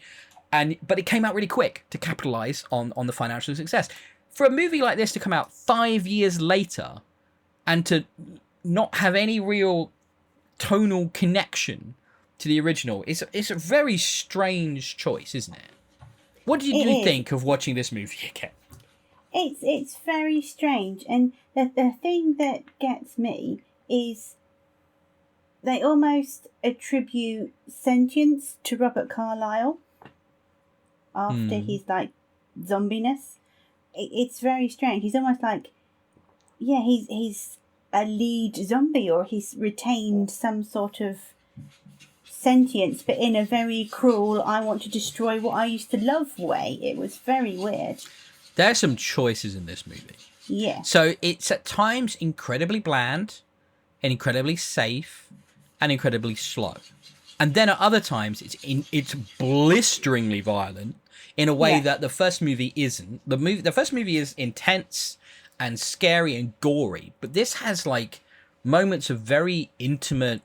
But it came out really quick to capitalize on the financial success. For a movie like this to come out 5 years later and to not have any real tonal connection to the original, it's a very strange choice, isn't it? What did you think of watching this movie again? It's very strange, and the thing that gets me is they almost attribute sentience to Robert Carlyle after his like zombiness. It's very strange. He's almost like, he's a lead zombie, or he's retained some sort of sentience, but in a very cruel, I want to destroy what I used to love way. It was very weird. There are some choices in this movie. Yeah. So it's at times incredibly bland and incredibly safe and incredibly slow. And then at other times it's blisteringly violent in a way that the first movie isn't. The first movie is intense and scary and gory, but this has like moments of very intimate,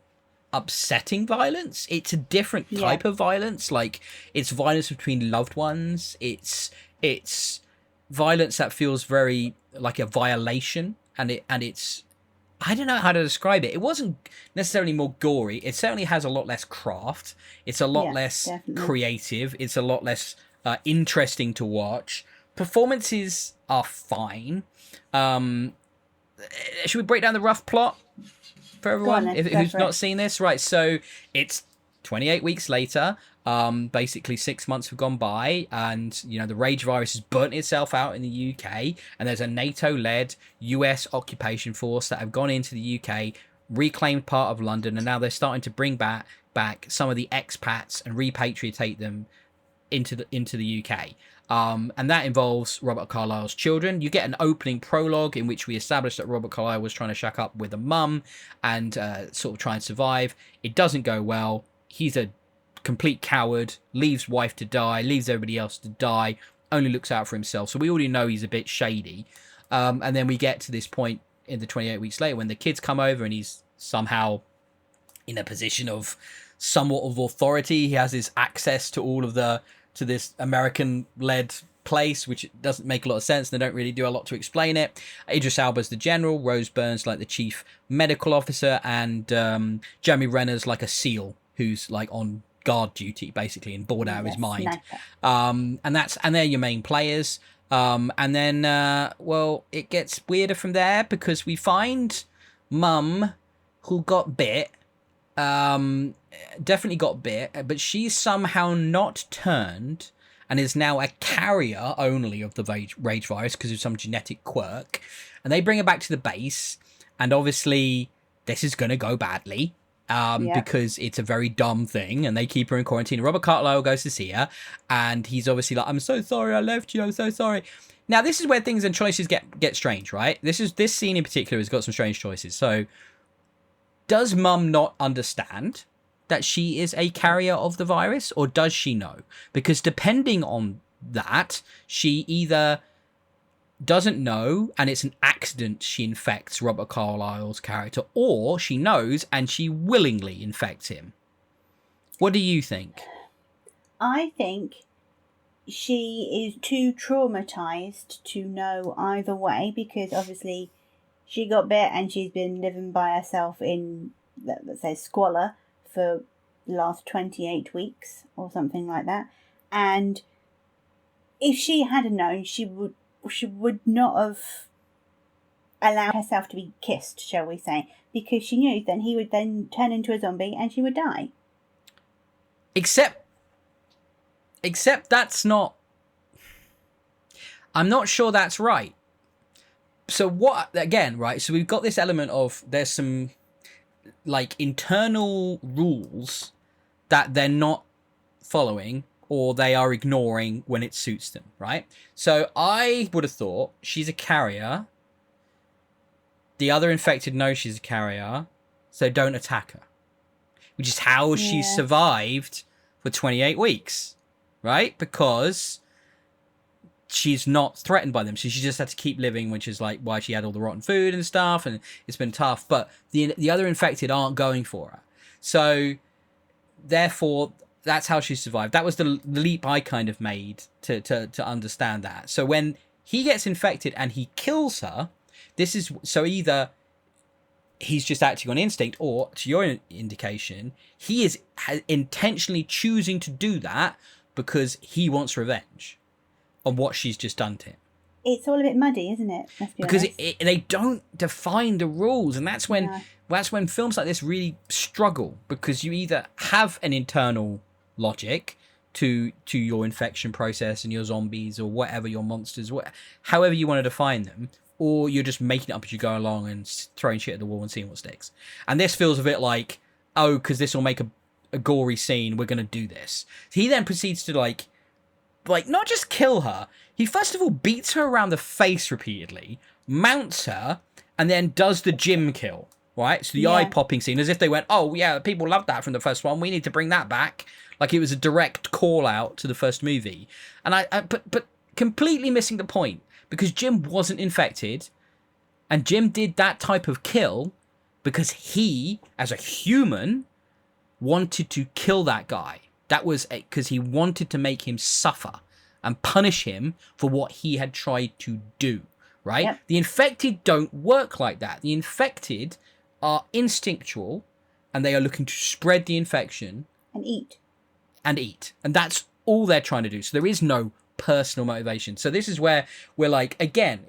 upsetting violence. It's a different type of violence. Like, it's violence between loved ones. It's violence that feels very like a violation, and it's I don't know how to describe it. It wasn't necessarily more gory. It certainly has a lot less craft. It's a lot less creative. It's a lot less interesting to watch. Performances are fine. Should we break down the rough plot for everyone who's not seen this? Right, so it's 28 weeks later. Basically 6 months have gone by, and the rage virus has burnt itself out in the UK, and there's a NATO-led US occupation force that have gone into the UK, reclaimed part of London, and now they're starting to bring back some of the expats and repatriate them into the UK. And that involves Robert Carlyle's children. You get an opening prologue in which we establish that Robert Carlyle was trying to shack up with a mum and sort of try and survive. It doesn't go well. He's a complete coward, leaves wife to die, leaves everybody else to die, only looks out for himself. So we already know he's a bit shady. And then we get to this point in the 28 weeks later when the kids come over and he's somehow in a position of somewhat of authority. He has this access to all of to this American-led place, which doesn't make a lot of sense. They don't really do a lot to explain it. Idris Elba's the general, Rose Byrne's like the chief medical officer, and Jeremy Renner's like a SEAL who's like on guard duty basically and bored out of his mind. And they're your main players. And then it gets weirder from there because we find Mum, who got bit, definitely got bit, but she's somehow not turned and is now a carrier only of the rage virus because of some genetic quirk. And they bring her back to the base, and obviously this is going to go badly. Because it's a very dumb thing, and they keep her in quarantine. Robert Carlyle goes to see her, and he's obviously like, "I'm so sorry, I left you. I'm so sorry." Now, this is where things and choices get strange, right? This scene in particular has got some strange choices. So, does Mum not understand that she is a carrier of the virus, or does she know? Because depending on that, she either doesn't know and it's an accident she infects Robert Carlyle's character, or she knows and she willingly infects him. What do you think? I think she is too traumatized to know either way, because obviously she got bit and she's been living by herself in, let's say, squalor for the last 28 weeks or something like that. And if she had known, she would not have allow herself to be kissed, shall we say, because she knew then he would then turn into a zombie and she would die. Except that's not... I'm not sure that's right. So what, again, right, so we've got this element of there's some, like, internal rules that they're not following or they are ignoring when it suits them, right? So I would have thought she's a carrier. The other infected knows she's a carrier, so don't attack her. Which is how she survived for 28 weeks, right? Because she's not threatened by them, so she just had to keep living, which is like why she had all the rotten food and stuff, and it's been tough. But the other infected aren't going for her, so therefore that's how she survived. That was the leap I kind of made to understand that. So when he gets infected and he kills her, this is so either he's just acting on instinct, or to your indication, he is intentionally choosing to do that because he wants revenge on what she's just done to him. It's all a bit muddy, isn't it? Because they don't define the rules, and that's when films like this really struggle, because you either have an internal logic to your infection process and your zombies or whatever, your monsters, however you want to define them, or you're just making it up as you go along and throwing shit at the wall and seeing what sticks. And this feels a bit like, oh, because this will make a gory scene, we're going to do this. He then proceeds to like not just kill her, he first of all beats her around the face repeatedly, mounts her, and then does the gym kill, right? So the eye-popping scene, as if they went, oh yeah, people loved that from the first one, we need to bring that back. Like it was a direct call-out to the first movie. And but completely missing the point, because Jim wasn't infected, and Jim did that type of kill because he, as a human, wanted to kill that guy. That was because he wanted to make him suffer and punish him for what he had tried to do, right? Yep. The infected don't work like that. The infected are instinctual, and they are looking to spread the infection. And eat. And that's all they're trying to do. So there is no personal motivation. So this is where we're like, again,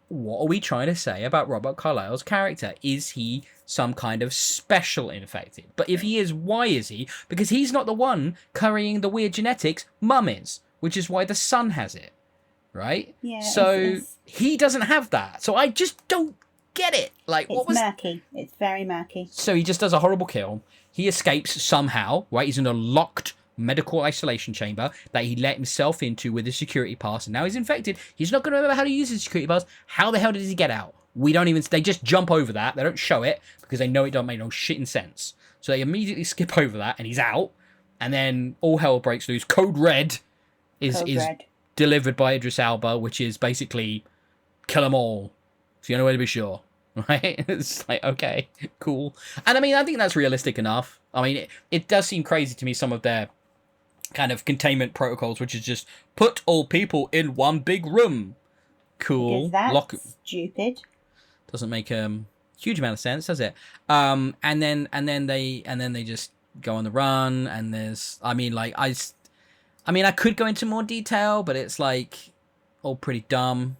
what are we trying to say about Robert Carlyle's character? Is he some kind of special infected? But if he is, why is he? Because he's not the one carrying the weird genetics. Mum is, which is why the son has it, right? Yeah. So he doesn't have that. So I just don't get it. Like, it's murky. It's very murky. So he just does a horrible kill. He escapes somehow, right? He's in a locked medical isolation chamber that he let himself into with his security pass, and now he's infected. He's not going to remember how to use his security pass. How the hell did he get out? They just jump over that. They don't show it because they know it don't make no shitting sense. So they immediately skip over that, and he's out. And then all hell breaks loose. Code Red is delivered by Idris Elba, which is basically kill them all. It's the only way to be sure. Right? It's like, okay, cool. And I mean, I think that's realistic enough. I mean, it does seem crazy to me, some of their kind of containment protocols, which is just put all people in one big room. Cool. Because that's stupid. Doesn't make huge amount of sense, does it? And then they just go on the run, and there's, I mean, I could go into more detail, but it's like all pretty dumb.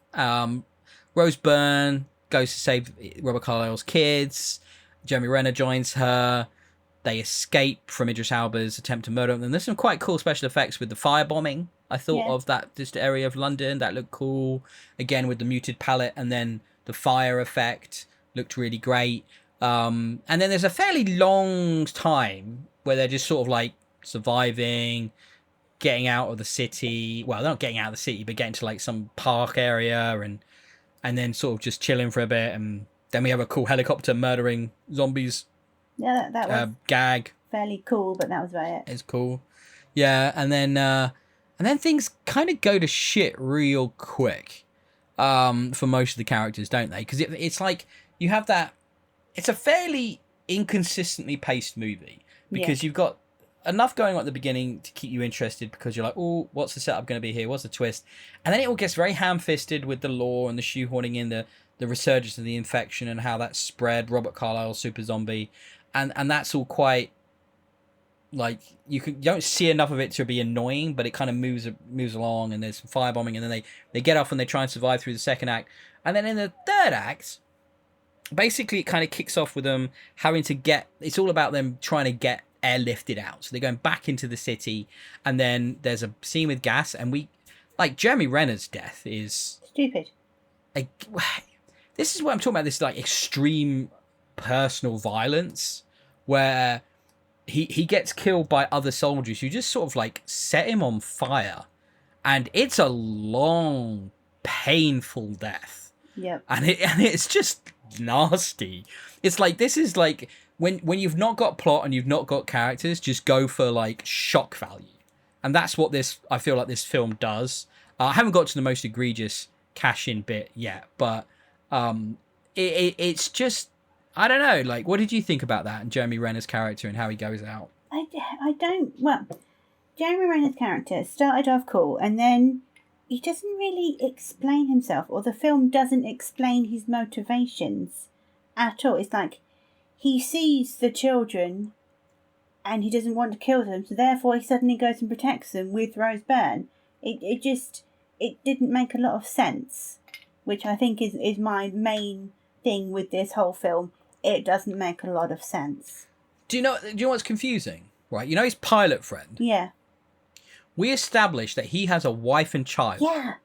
Rose Byrne goes to save Robert Carlyle's kids. Jeremy Renner joins her. They escape from Idris Elba's attempt to murder them. And there's some quite cool special effects with the firebombing. I thought of that, just area of London. That looked cool. Again, with the muted palette, and then the fire effect looked really great. And then there's a fairly long time where they're just sort of like surviving, getting out of the city. Well, they're not getting out of the city, but getting to like some park area, and then sort of just chilling for a bit. And then we have a cool helicopter murdering zombies. Yeah, that was gag. Fairly cool, but that was about it. It's cool. Yeah, and then things kind of go to shit real quick for most of the characters, don't they? Because it's like you have that... It's a fairly inconsistently paced movie, because you've got enough going on at the beginning to keep you interested, because you're like, oh, what's the setup going to be here? What's the twist? And then it all gets very ham-fisted with the lore and the shoehorning in the resurgence of the infection and how that spread, Robert Carlyle's super zombie. And that's all quite, like, you don't see enough of it to be annoying, but it kind of moves along, and there's some firebombing, and then they get off and they try and survive through the second act. And then in the third act, basically it kind of kicks off with them having to get, it's all about them trying to get airlifted out. So they're going back into the city, and then there's a scene with gas, and like Jeremy Renner's death is Stupid. like, this is what I'm talking about, this like extreme personal violence where he gets killed by other soldiers who just sort of like set him on fire, and it's a long, painful death. Yep. And it's just nasty. It's like, this is like when you've not got plot and you've not got characters, just go for like shock value, and that's what I feel like this film does. I haven't got to the most egregious cash in bit yet, but it's just, I don't know. Like, what did you think about that and Jeremy Renner's character and how he goes out? I don't. Well, Jeremy Renner's character started off cool, and then he doesn't really explain himself, or the film doesn't explain his motivations at all. It's like he sees the children and he doesn't want to kill them, so therefore he suddenly goes and protects them with Rose Byrne. It didn't make a lot of sense, which I think is my main thing with this whole film. It doesn't make a lot of sense. Do you know what's confusing? Right, you know his pilot friend? Yeah. We established that he has a wife and child. Yeah.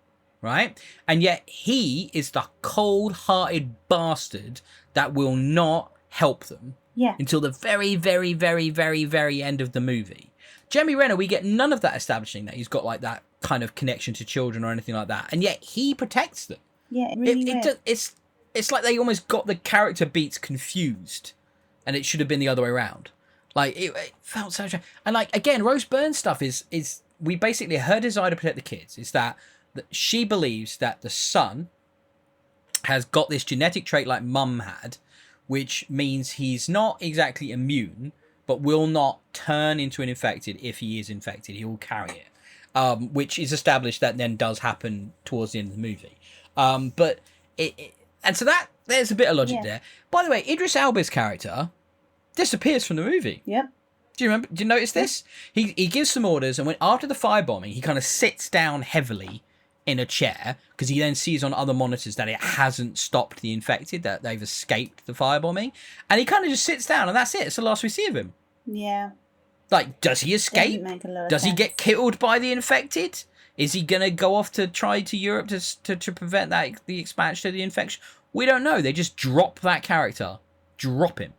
Right? And yet he is the cold-hearted bastard that will not help them. Yeah. Until the very, very, very, very, very end of the movie. Jeremy Renner, we get none of that establishing that he's got like that kind of connection to children or anything like that. And yet he protects them. Yeah, really it's like they almost got the character beats confused, and it should have been the other way around. Like, it felt so strange. And like, again, Rose Byrne stuff is we basically, her desire to protect the kids is that she believes that the son has got this genetic trait like mum had, which means he's not exactly immune, but will not turn into an infected if he is infected. He will carry it, which is established that then does happen towards the end of the movie. But and so that there's a bit of logic there. By the way, Idris Elba's character disappears from the movie. Yep. Do you remember? Do you notice this? He gives some orders, and when after the firebombing, he kind of sits down heavily in a chair because he then sees on other monitors that it hasn't stopped the infected, that they've escaped the firebombing, and he kind of just sits down, and that's it. It's the last we see of him. Yeah. Like, does he escape? Does he get killed by the infected? Is he gonna go off to try to Europe to prevent the expansion of the infection? We don't know. They just drop that character, drop him,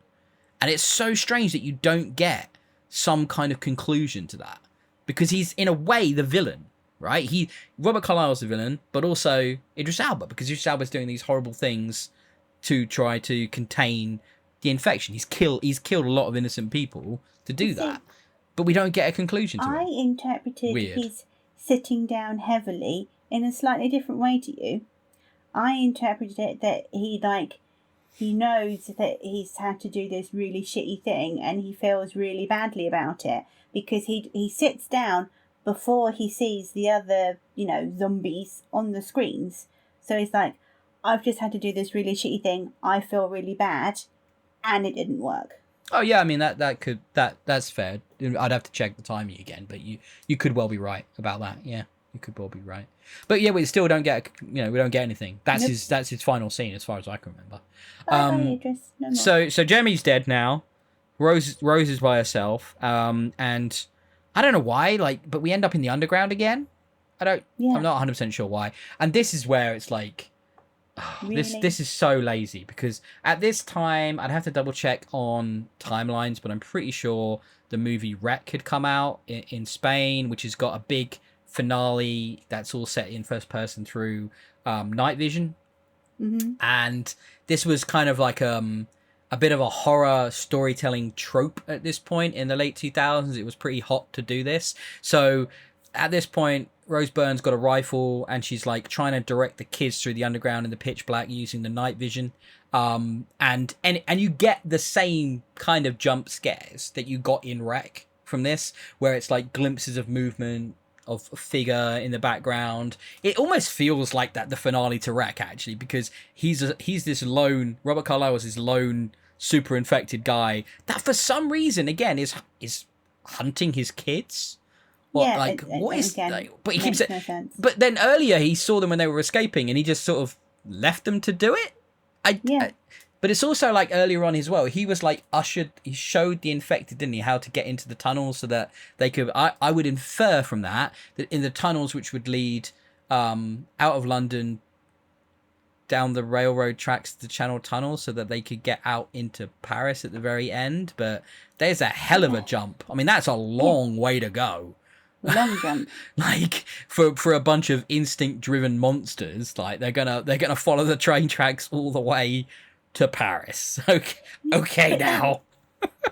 and it's so strange that you don't get some kind of conclusion to that, because he's in a way the villain, right? Robert Carlyle's the villain, but also Idris Elba, because Idris Elba's doing these horrible things to try to contain the infection. He's killed a lot of innocent people to do that, but we don't get a conclusion to it. I interpreted his sitting down heavily in a slightly different way to you. I interpreted it that he knows that he's had to do this really shitty thing, and he feels really badly about it, because he sits down before he sees the other, zombies on the screens. So he's like, I've just had to do this really shitty thing. I feel really bad, and it didn't work. Oh yeah, I mean that's fair. I'd have to check the timing again, but you could well be right about that. Yeah, you could well be right. But yeah, we still don't get we don't get anything. That's his final scene as far as I can remember. No more. So Jeremy's dead now. Rose is by herself. And I don't know why, but we end up in the underground again. I'm not 100% sure why. And this is where it's like, really? This is so lazy, because at this time I'd have to double check on timelines, but I'm pretty sure the movie Wreck had come out in Spain, which has got a big finale that's all set in first person through night vision. Mm-hmm. And this was kind of like a bit of a horror storytelling trope at this point in the late 2000s. It was pretty hot to do this. So at this point, Rose Byrne's got a rifle, and she's like trying to direct the kids through the underground in the pitch black using the night vision. And you get the same kind of jump scares that you got in Wreck from this, where it's like glimpses of movement, of a figure in the background. It almost feels like that the finale to Wreck, actually, because he's this lone, Robert Carlyle was this lone super infected guy that for some reason again is hunting his kids. But he keeps it. No, but then earlier he saw them when they were escaping, and he just sort of left them to do it. But But it's also like earlier on as well. He was like he showed the infected, didn't he, how to get into the tunnels so that they could. I would infer from that in the tunnels which would lead out of London down the railroad tracks to the Channel Tunnel so that they could get out into Paris at the very end. But there's a hell of a jump. I mean, that's a long way to go. Long jump. Like for a bunch of instinct driven monsters, like they're gonna follow the train tracks all the way to Paris. Okay now.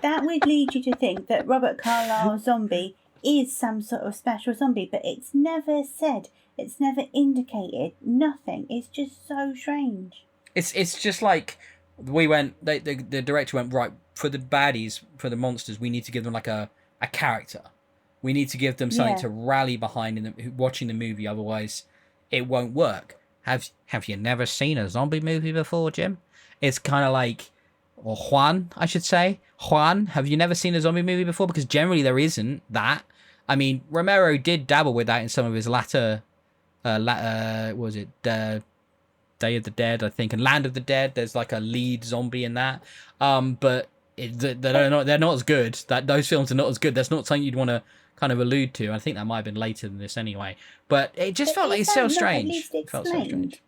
That would lead you to think that Robert Carlyle's zombie is some sort of special zombie, but it's never said. It's never indicated. Nothing. It's just so strange. It's just like we went. The director went, right, for the baddies, for the monsters. We need to give them like a character. We need to give them something to rally behind in watching the movie. Otherwise, it won't work. Have you never seen a zombie movie before, Jim? It's kind of like, or Juan, I should say. Juan, have you never seen a zombie movie before? Because generally there isn't that. I mean, Romero did dabble with that in some of his latter, what was it, Day of the Dead, I think, and Land of the Dead. There's like a lead zombie in that. But they're not as good. Those films are not as good. That's not something you'd want to kind of allude to. I think that might have been later than this anyway. But it just felt like it's so strange. It felt so strange.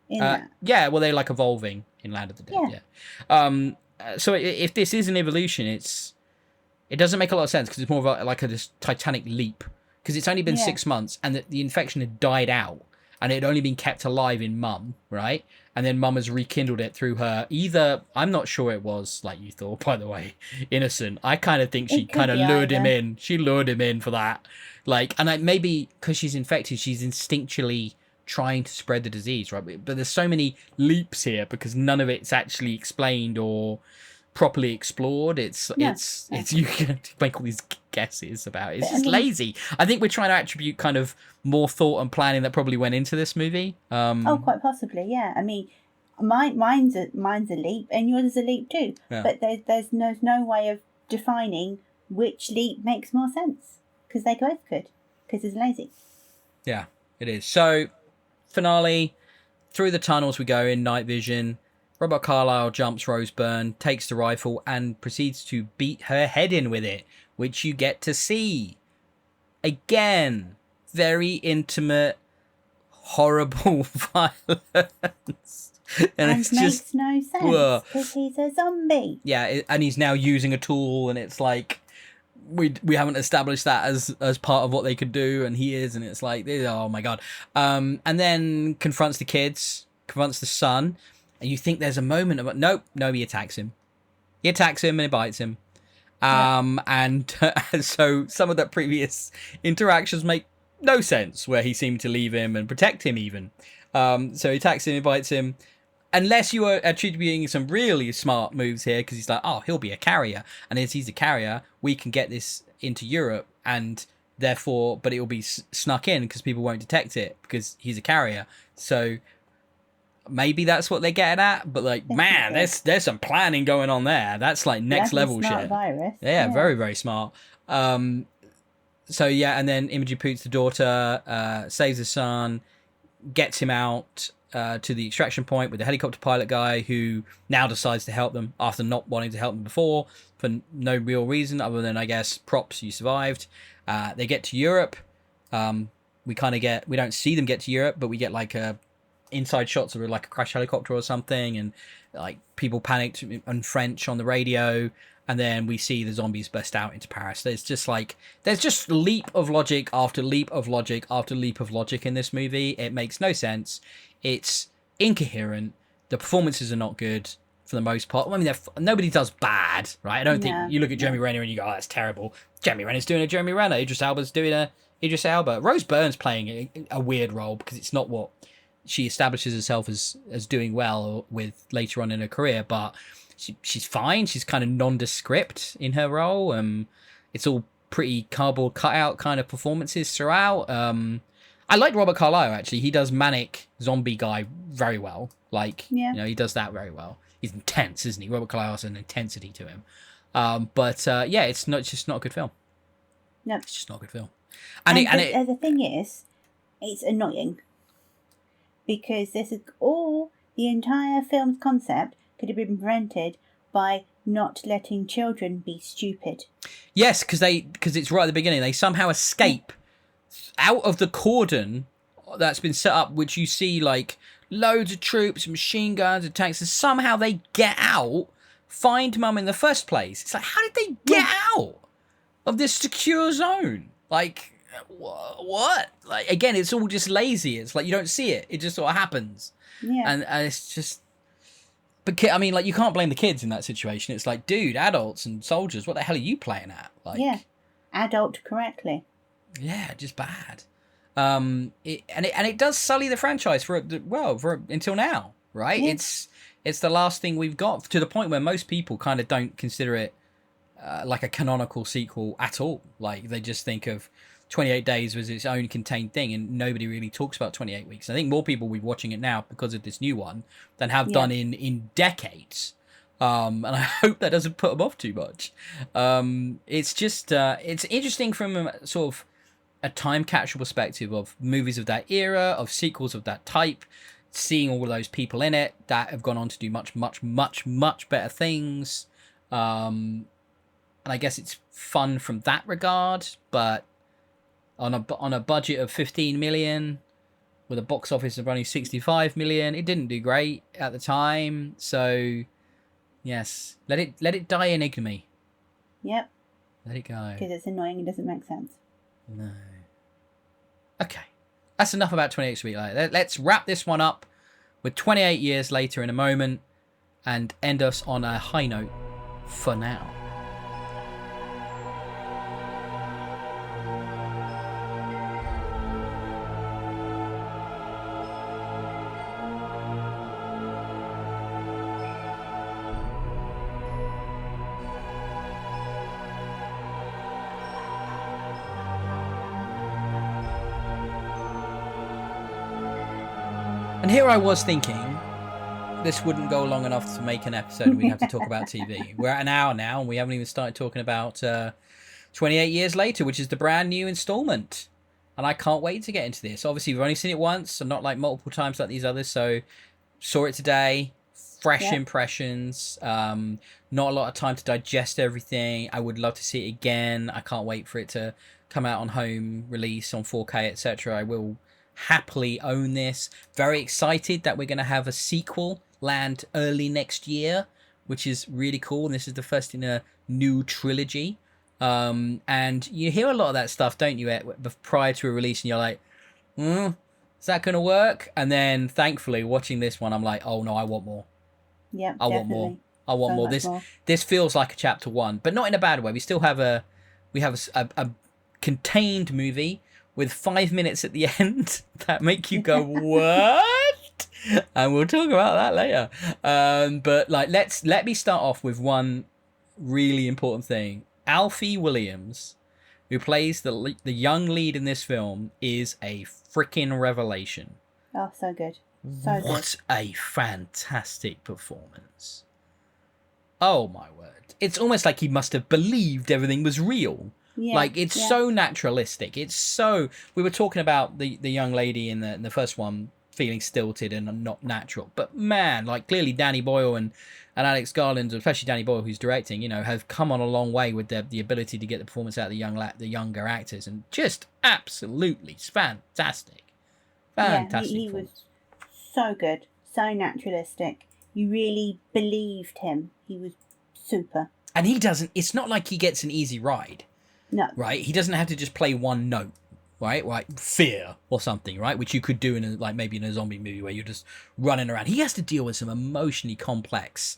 Yeah, well, they're like evolving in Land of the Dead. Yeah. So if this is an evolution, it doesn't make a lot of sense because it's more of like this titanic leap. Because it's only been 6 months and the infection had died out and it had only been kept alive in Mum, right? And then Mum has rekindled it through her. Either, I'm not sure it was, like you thought, by the way, innocent. I kind of think she kind of lured him in. She lured him in for that. Like, and maybe because she's infected, she's instinctually trying to spread the disease, right? But there's so many leaps here because none of it's actually explained or properly explored. It's you can make all these guesses about it. It's just lazy. I think we're trying to attribute kind of more thought and planning that probably went into this movie. Quite possibly, yeah. I mean, mine's a leap and yours is a leap too. Yeah. But there's no way of defining which leap makes more sense because they both could because it's lazy. Yeah, it is. So finale, through the tunnels we go in night vision. Robert Carlyle jumps Rose Byrne, takes the rifle, and proceeds to beat her head in with it, which you get to see. Again, very intimate, horrible violence. And it makes no sense, because he's a zombie. Yeah, and he's now using a tool, and it's like, we haven't established that as part of what they could do, and he is, and it's like, oh my god. And then confronts the kids, confronts the son, and you think there's a moment of, nope, he attacks him. He attacks him and he bites him. And so some of the previous interactions make no sense, where he seemed to leave him and protect him even. So he attacks him, he bites him. Unless you are attributing some really smart moves here, because he's like, oh, he'll be a carrier. And as he's a carrier, we can get this into Europe, and therefore, but it will be snuck in because people won't detect it because he's a carrier. So maybe that's what they're getting at, but like, man, there's some planning going on there. That's like next level shit. Virus. Yeah, very, very smart. So yeah, and then Imogen Poots, the daughter, saves the son, gets him out to the extraction point with the helicopter pilot guy, who now decides to help them after not wanting to help them before for no real reason other than, I guess, props, you survived. They get to Europe. We don't see them get to Europe, but we get like inside shots of like a crash helicopter or something, and like people panicked in French on the radio, and then we see the zombies burst out into Paris. There's just leap of logic after leap of logic after leap of logic in this movie. It makes no sense. It's incoherent. The performances are not good for the most part. I mean, nobody does bad, right? I don't think you look at Jeremy Renner and you go, oh, that's terrible. Jeremy Renner's doing a Jeremy Renner. Idris Elba's doing a Idris Elba. Rose Byrne's playing a weird role because it's not what she establishes herself as doing well with later on in her career, but she's fine. She's kind of nondescript in her role. It's all pretty cardboard cutout kind of performances throughout. I like Robert Carlyle, actually. He does manic zombie guy very well. Like, he does that very well. He's intense, isn't he? Robert Carlyle has an intensity to him. It's just not a good film. No. It's just not a good film. The thing is, it's annoying. Because this is all the entire film's concept could have been prevented by not letting children be stupid. Yes, because it's right at the beginning. They somehow escape out of the cordon that's been set up, which you see like loads of troops, machine guns, and tanks, and somehow they get out, find Mum in the first place. It's like, how did they get out of this secure zone? Like, what? Like, again, it's all just lazy. It's like you don't see it. It just sort of happens. Yeah. And it's just... But, I mean, like, you can't blame the kids in that situation. It's like, dude, adults and soldiers, what the hell are you playing at? Like, yeah. Adult correctly. Yeah, just bad. It does sully the franchise for until now, right? Yeah. It's the last thing we've got, to the point where most people kind of don't consider it like a canonical sequel at all. Like, they just think of 28 Days was its own contained thing, and nobody really talks about 28 Weeks. I think more people will be watching it now because of this new one than have done in decades. And I hope that doesn't put them off too much. It's just it's interesting from a sort of a time capsule perspective of movies of that era, of sequels of that type, seeing all of those people in it that have gone on to do much, much, much, much better things. And I guess it's fun from that regard, but on a budget of 15 million with a box office of only 65 million, it didn't do great at the time. So yes, let it die in ignominy. Yep. Let it go. Because it's annoying and doesn't make sense. No. Okay. That's enough about 28 Weeks Later. Let's wrap this one up with 28 Years Later in a moment and end us on a high note for now. And here I was thinking, this wouldn't go long enough to make an episode and we'd have to talk about TV. We're at an hour now and we haven't even started talking about 28 Years Later, which is the brand new installment. And I can't wait to get into this. Obviously, we've only seen it once and not like multiple times like these others. So saw it today, fresh impressions, not a lot of time to digest everything. I would love to see it again. I can't wait for it to come out on home release on 4K, etc. I will happily own this. Very excited that we're going to have a sequel land early next year, which is really cool. And this is the first in a new trilogy. And you hear a lot of that stuff, don't you, prior to a release, and you're like, is that going to work? And then thankfully watching this one, I'm like, oh no, I want more. Yeah, I want more. I want more. This feels like a chapter one, but not in a bad way. We still have a contained movie with 5 minutes at the end that make you go, what? And we'll talk about that later. But like, let me start off with one really important thing. Alfie Williams, who plays the young lead in this film, is a freaking revelation. Oh, so good. So good. What a fantastic performance. Oh my word. It's almost like he must have believed everything was real. Yeah, like, it's so naturalistic. It's so... We were talking about the young lady in the first one feeling stilted and not natural. But man, like, clearly Danny Boyle and Alex Garland, especially Danny Boyle, who's directing, you know, have come on a long way with the ability to get the performance out of the younger actors. And just absolutely fantastic. Fantastic. He was so good. So naturalistic. You really believed him. He was super. And he doesn't... It's not like he gets an easy ride. No. Right? He doesn't have to just play one note, right? Like fear or something, right? Which you could do in maybe in a zombie movie where you're just running around. He has to deal with some emotionally complex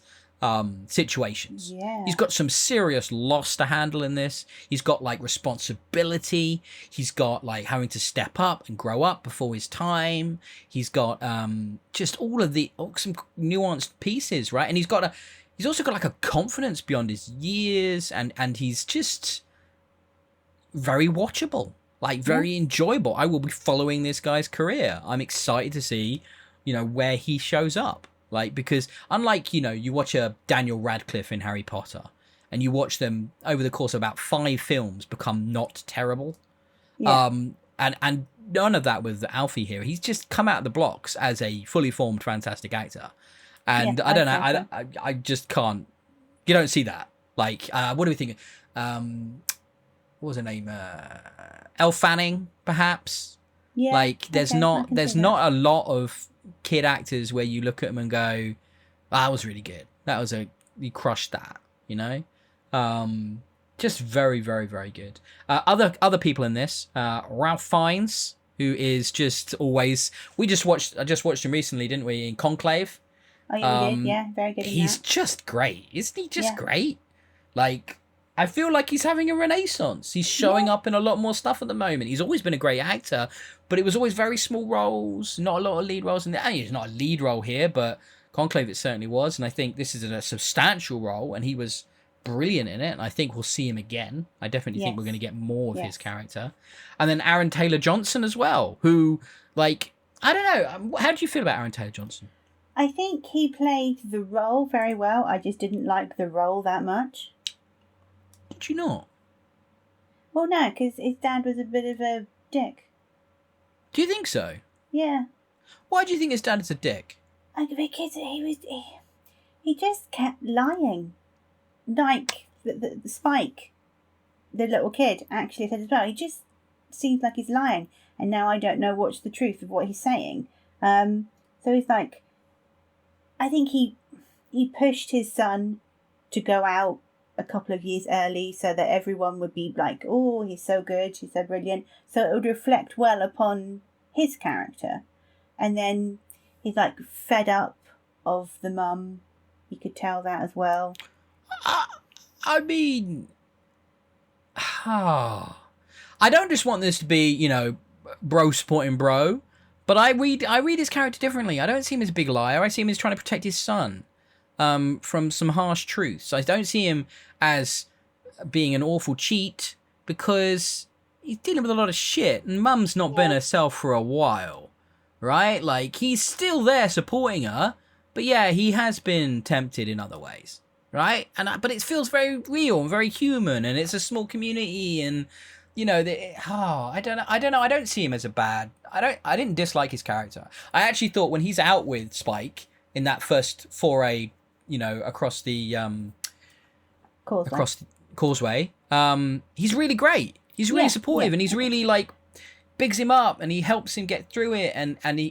situations. Yeah. He's got some serious loss to handle in this. He's got like responsibility. He's got like having to step up and grow up before his time. He's got just all of some nuanced pieces, right? And he's also got like a confidence beyond his years, and he's just very watchable, like very enjoyable. I will be following this guy's career. I'm excited to see, where he shows up. Like, because unlike, you watch a Daniel Radcliffe in Harry Potter and you watch them over the course of about 5 films become not terrible. Yeah. And none of that with Alfie here. He's just come out of the blocks as a fully formed, fantastic actor. Yeah, And I don't I'd know, say so. I just can't. You don't see that. Like, what do we think? What was her name? Elle Fanning, perhaps. Yeah, Like, okay, I can see there's that. not a lot of kid actors where you look at them and go, that was really good. You crushed that, you know? Um, just very, very, very good. Other people in this, Ralph Fiennes, who is just always, I just watched him recently, didn't we, in Conclave? Oh yeah, we did. Um, Yeah, very good in he's that. just great. Isn't he just Yeah, great? Like, I feel like he's having a renaissance. He's showing yeah, up in a lot more stuff at the moment. He's always been a great actor, but it was always very small roles, not a lot of lead roles. And he's not a lead role here, but Conclave it certainly was. And I think this is a substantial role, and he was brilliant in it. And I think we'll see him again. I definitely think we're going to yes, get more of his yes. character. And then Aaron Taylor Johnson as well, who, like, I don't know. How do you feel about Aaron Taylor Johnson? I think he played the role very well. I just didn't like the role that much. Did you not? Well, no, because his dad was a bit of a dick. Do you think so? Yeah, Why do you think his dad is a dick? because he just kept lying. Like the Spike, the little kid, actually said as well. He just seems like he's lying, and now I don't know what's the truth of what he's saying. So he's like, I think he pushed his son to go out a couple of years early so that everyone would be like, oh, he's so good, he's so brilliant. So it would reflect well upon his character. And then he's like fed up of the mum. You could tell that as well. I, I mean, I don't just want this to be, bro supporting bro, but I read his character differently. I don't see him as a big liar. I see him as trying to protect his son from some harsh truths. I don't see him as being an awful cheat because he's dealing with a lot of shit, and mum's not been Yeah. herself for a while, right? Like, he's still there supporting her, but yeah, he has been tempted in other ways, right? But it feels very real and very human, and it's a small community, and I don't know. I don't see him as a bad. I didn't dislike his character. I actually thought when he's out with Spike in that first foray, across the Causeway. across the causeway, he's really great. He's really Yeah, supportive, yeah, and he's okay. really like bigs him up, and he helps him get through it.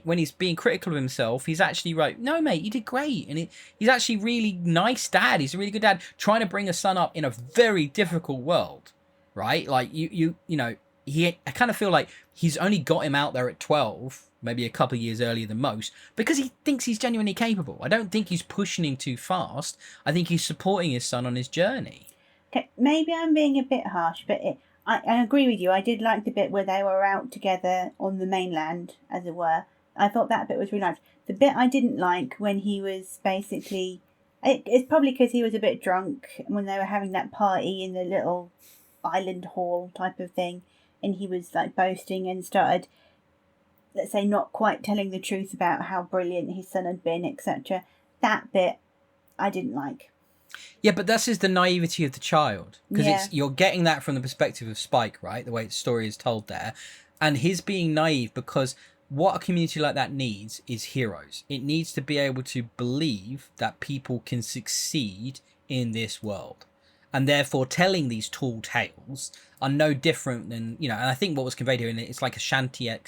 When he's being critical of himself, he's actually right. No, mate, you did great, and he's actually really nice dad. He's a really good dad, trying to bring a son up in a very difficult world, right? Like I kind of feel like he's only got him out there at 12, maybe a couple of years earlier than most, because he thinks he's genuinely capable. I don't think he's pushing him too fast. I think he's supporting his son on his journey. Okay, maybe I'm being a bit harsh, but I agree with you. I did like the bit where they were out together on the mainland, as it were. I thought that bit was really nice. The bit I didn't like when he was basically... It's probably because he was a bit drunk when they were having that party in the little island hall type of thing, and he was like boasting and started, let's say, not quite telling the truth about how brilliant his son had been, etc. That bit I didn't like. Yeah, but this is the naivety of the child, because Yeah. you're getting that from the perspective of Spike, right? The way the story is told there, and his being naive, because what a community like that needs is heroes. It needs to be able to believe that people can succeed in this world, and therefore telling these tall tales are no different than And I think what was conveyed here in it, it's like a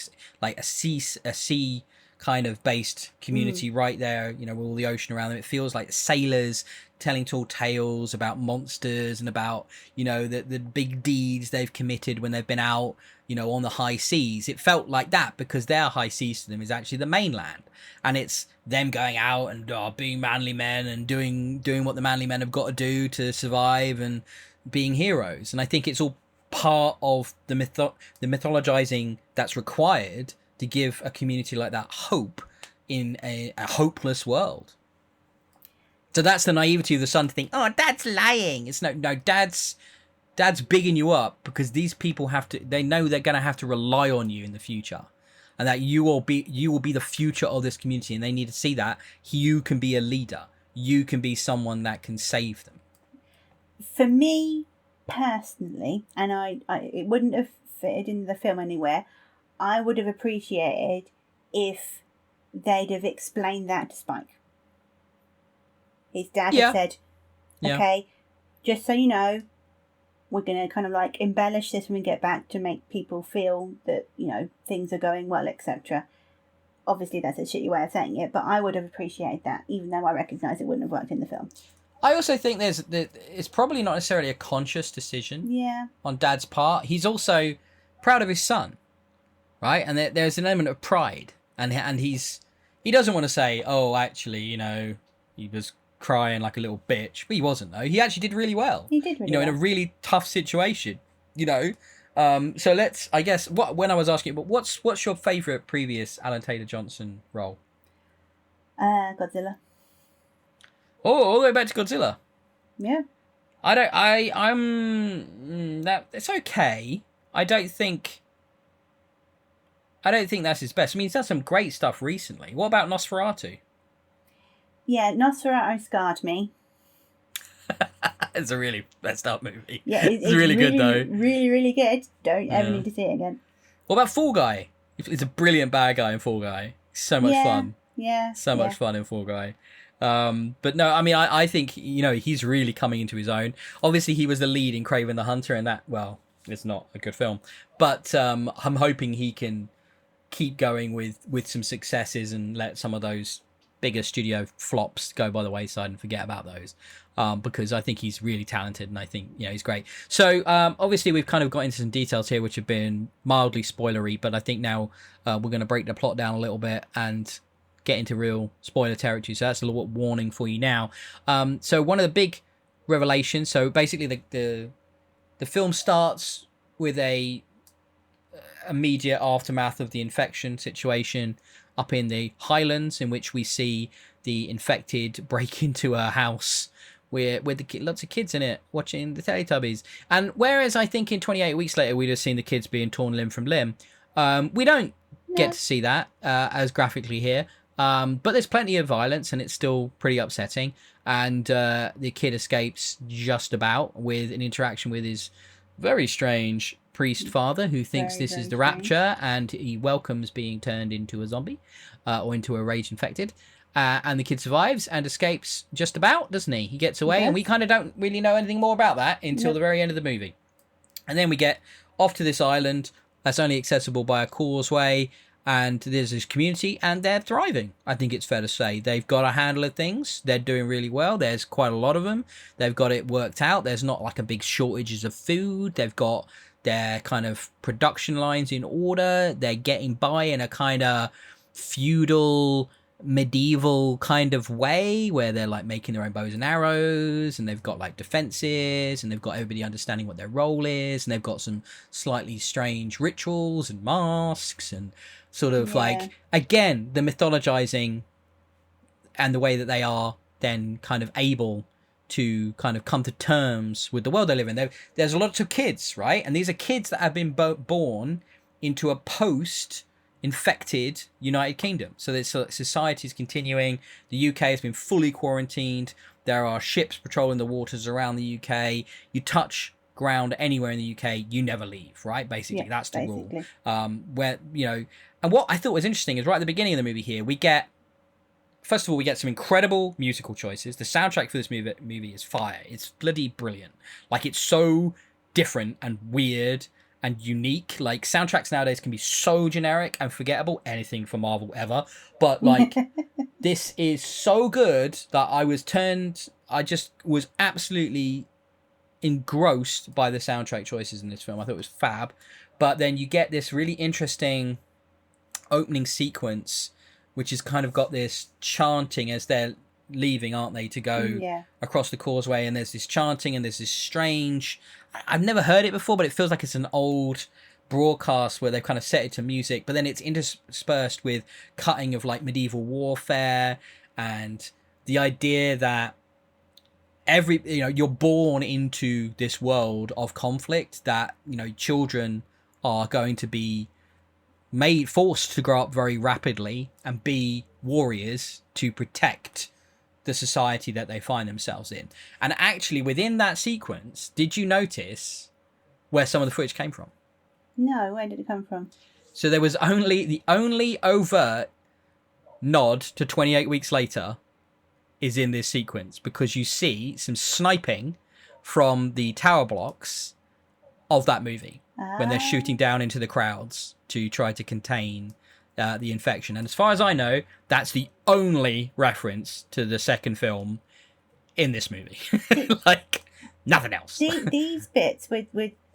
like a sea kind of based community right there, with all the ocean around them. It feels like sailors telling tall tales about monsters and about, the big deeds they've committed when they've been out, on the high seas. It felt like that because their high seas to them is actually the mainland. And it's them going out and being manly men and doing what the manly men have got to do to survive and being heroes. And I think it's all part of the mythologizing that's required to give a community like that hope in a hopeless world. So that's the naivety of the son to think, oh, dad's lying. It's no, dad's bigging you up because these people they know they're going to have to rely on you in the future, and that you will be the future of this community, and they need to see that you can be a leader. You can be someone that can save them. For me personally, and it wouldn't have fitted in the film anywhere, I would have appreciated if they'd have explained that to Spike. His dad Yeah. had said, Yeah. okay, just so you know, we're going to kind of like embellish this when we get back to make people feel that, you know, things are going well, etc. Obviously, that's a shitty way of saying it, but I would have appreciated that, even though I recognise it wouldn't have worked in the film. I also think it's probably not necessarily a conscious decision Yeah. on Dad's part. He's also proud of his son, right? And there's an element of pride, and he doesn't want to say, oh, actually, you know, he was crying like a little bitch, but he wasn't though. He actually did really well. He did really in a well. really tough situation, you know. So let's, I guess, when I was asking, but what's your favourite previous Alan Taylor Johnson role? Godzilla. Oh, all the way back to Godzilla. Yeah. That it's okay. I don't think that's his best. I mean, he's done some great stuff recently. What about Nosferatu? Yeah, Nosferatu scarred me. It's a really messed up movie. Yeah, it's really good though. Really, really good. Don't ever need to see it again. What about Fall Guy? He's a brilliant bad guy in Fall Guy. So much fun. Yeah. So much fun in Fall Guy. But no, I mean, I think, you know, he's really coming into his own. Obviously, he was the lead in Kraven the Hunter, and that, well, it's not a good film. But I'm hoping he can keep going with some successes and let some of those bigger studio flops go by the wayside and forget about those. Because I think he's really talented, and I think, you know, he's great. So obviously we've kind of got into some details here which have been mildly spoilery, but I think now we're going to break the plot down a little bit and get into real spoiler territory. So that's a little warning for you now. So one of the big revelations. So basically the film starts with a immediate aftermath of the infection situation up in the Highlands, in which we see the infected break into a house with lots of kids in it watching the Teletubbies. And whereas I think in 28 Weeks Later we'd have seen the kids being torn limb from limb, we don't get to see that as graphically here. But there's plenty of violence, and it's still pretty upsetting. And the kid escapes just about with an interaction with his very strange priest father, who thinks this is the rapture, and he welcomes being turned into a zombie or into a rage infected. And the kid survives and escapes just about, doesn't he? He gets away, and we kind of don't really know anything more about that until the very end of the movie. And then we get off to this island that's only accessible by a causeway, and there's this community, and they're thriving. I think it's fair to say they've got a handle of things. They're doing really well. There's quite a lot of them. They've got it worked out. There's not like a big shortages of food. They've got their kind of production lines in order. They're getting by in a kind of feudal, medieval kind of way, where they're like making their own bows and arrows, and they've got like defenses, and they've got everybody understanding what their role is, and they've got some slightly strange rituals and masks, and sort of like, again, the mythologizing and the way that they are then kind of able to kind of come to terms with the world they live in. There's a lot of kids, right? And these are kids that have been born into a post-infected United Kingdom. So this society is continuing. The UK has been fully quarantined. There are ships patrolling the waters around the UK. You touch ground anywhere in the UK, you never leave, right? Basically, that's the rule. Where, you know, and what I thought was interesting is right at the beginning of the movie here, we get, first of all, we get some incredible musical choices. The soundtrack for this movie is fire. It's bloody brilliant. Like, it's so different and weird and unique. Like, soundtracks nowadays can be so generic and forgettable. Anything for Marvel ever. But, like, this is so good that I just was absolutely engrossed by the soundtrack choices in this film. I thought it was fab. But then you get this really interesting opening sequence, which has kind of got this chanting as they're leaving, aren't they, to go across the causeway, and there's this chanting, and there's this strange, I've never heard it before, but it feels like it's an old broadcast where they've kind of set it to music, but then it's interspersed with cutting of like medieval warfare, and the idea that you're born into this world of conflict, that, you know, children are going to be forced to grow up very rapidly and be warriors to protect the society that they find themselves in. And actually, within that sequence, did you notice where some of the footage came from? No, where did it come from? So there was the only overt nod to 28 Weeks Later is in this sequence because you see some sniping from the tower blocks of that movie when they're shooting down into the crowds to try to contain the infection. And as far as I know, that's the only reference to the second film in this movie. Like, nothing else. These bits with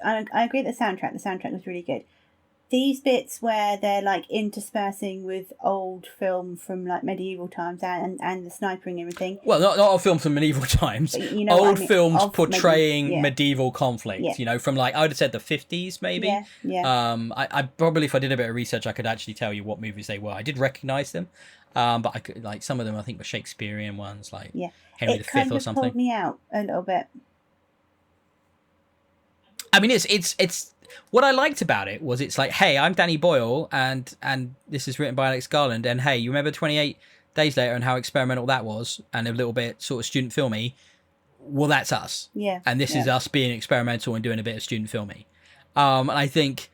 I agree that the soundtrack was really good. These bits where they're like interspersing with old film from like medieval times and the sniping and everything. Well, not old films from medieval times. But you know old what I mean, films of portraying medieval conflict. Yeah. You know, from like I would have said the 50s maybe. Yeah. I probably, if I did a bit of research, I could actually tell you what movies they were. I did recognise them, but I could, like, some of them I think were Shakespearean ones, like Henry V or something. It pulled me out a little bit. I mean, it's what I liked about it was it's like, hey, I'm Danny Boyle, and this is written by Alex Garland, and hey, you remember 28 Days Later and how experimental that was, and a little bit sort of student filmy. Well, that's us. Yeah. And this is us being experimental and doing a bit of student filmy. And I think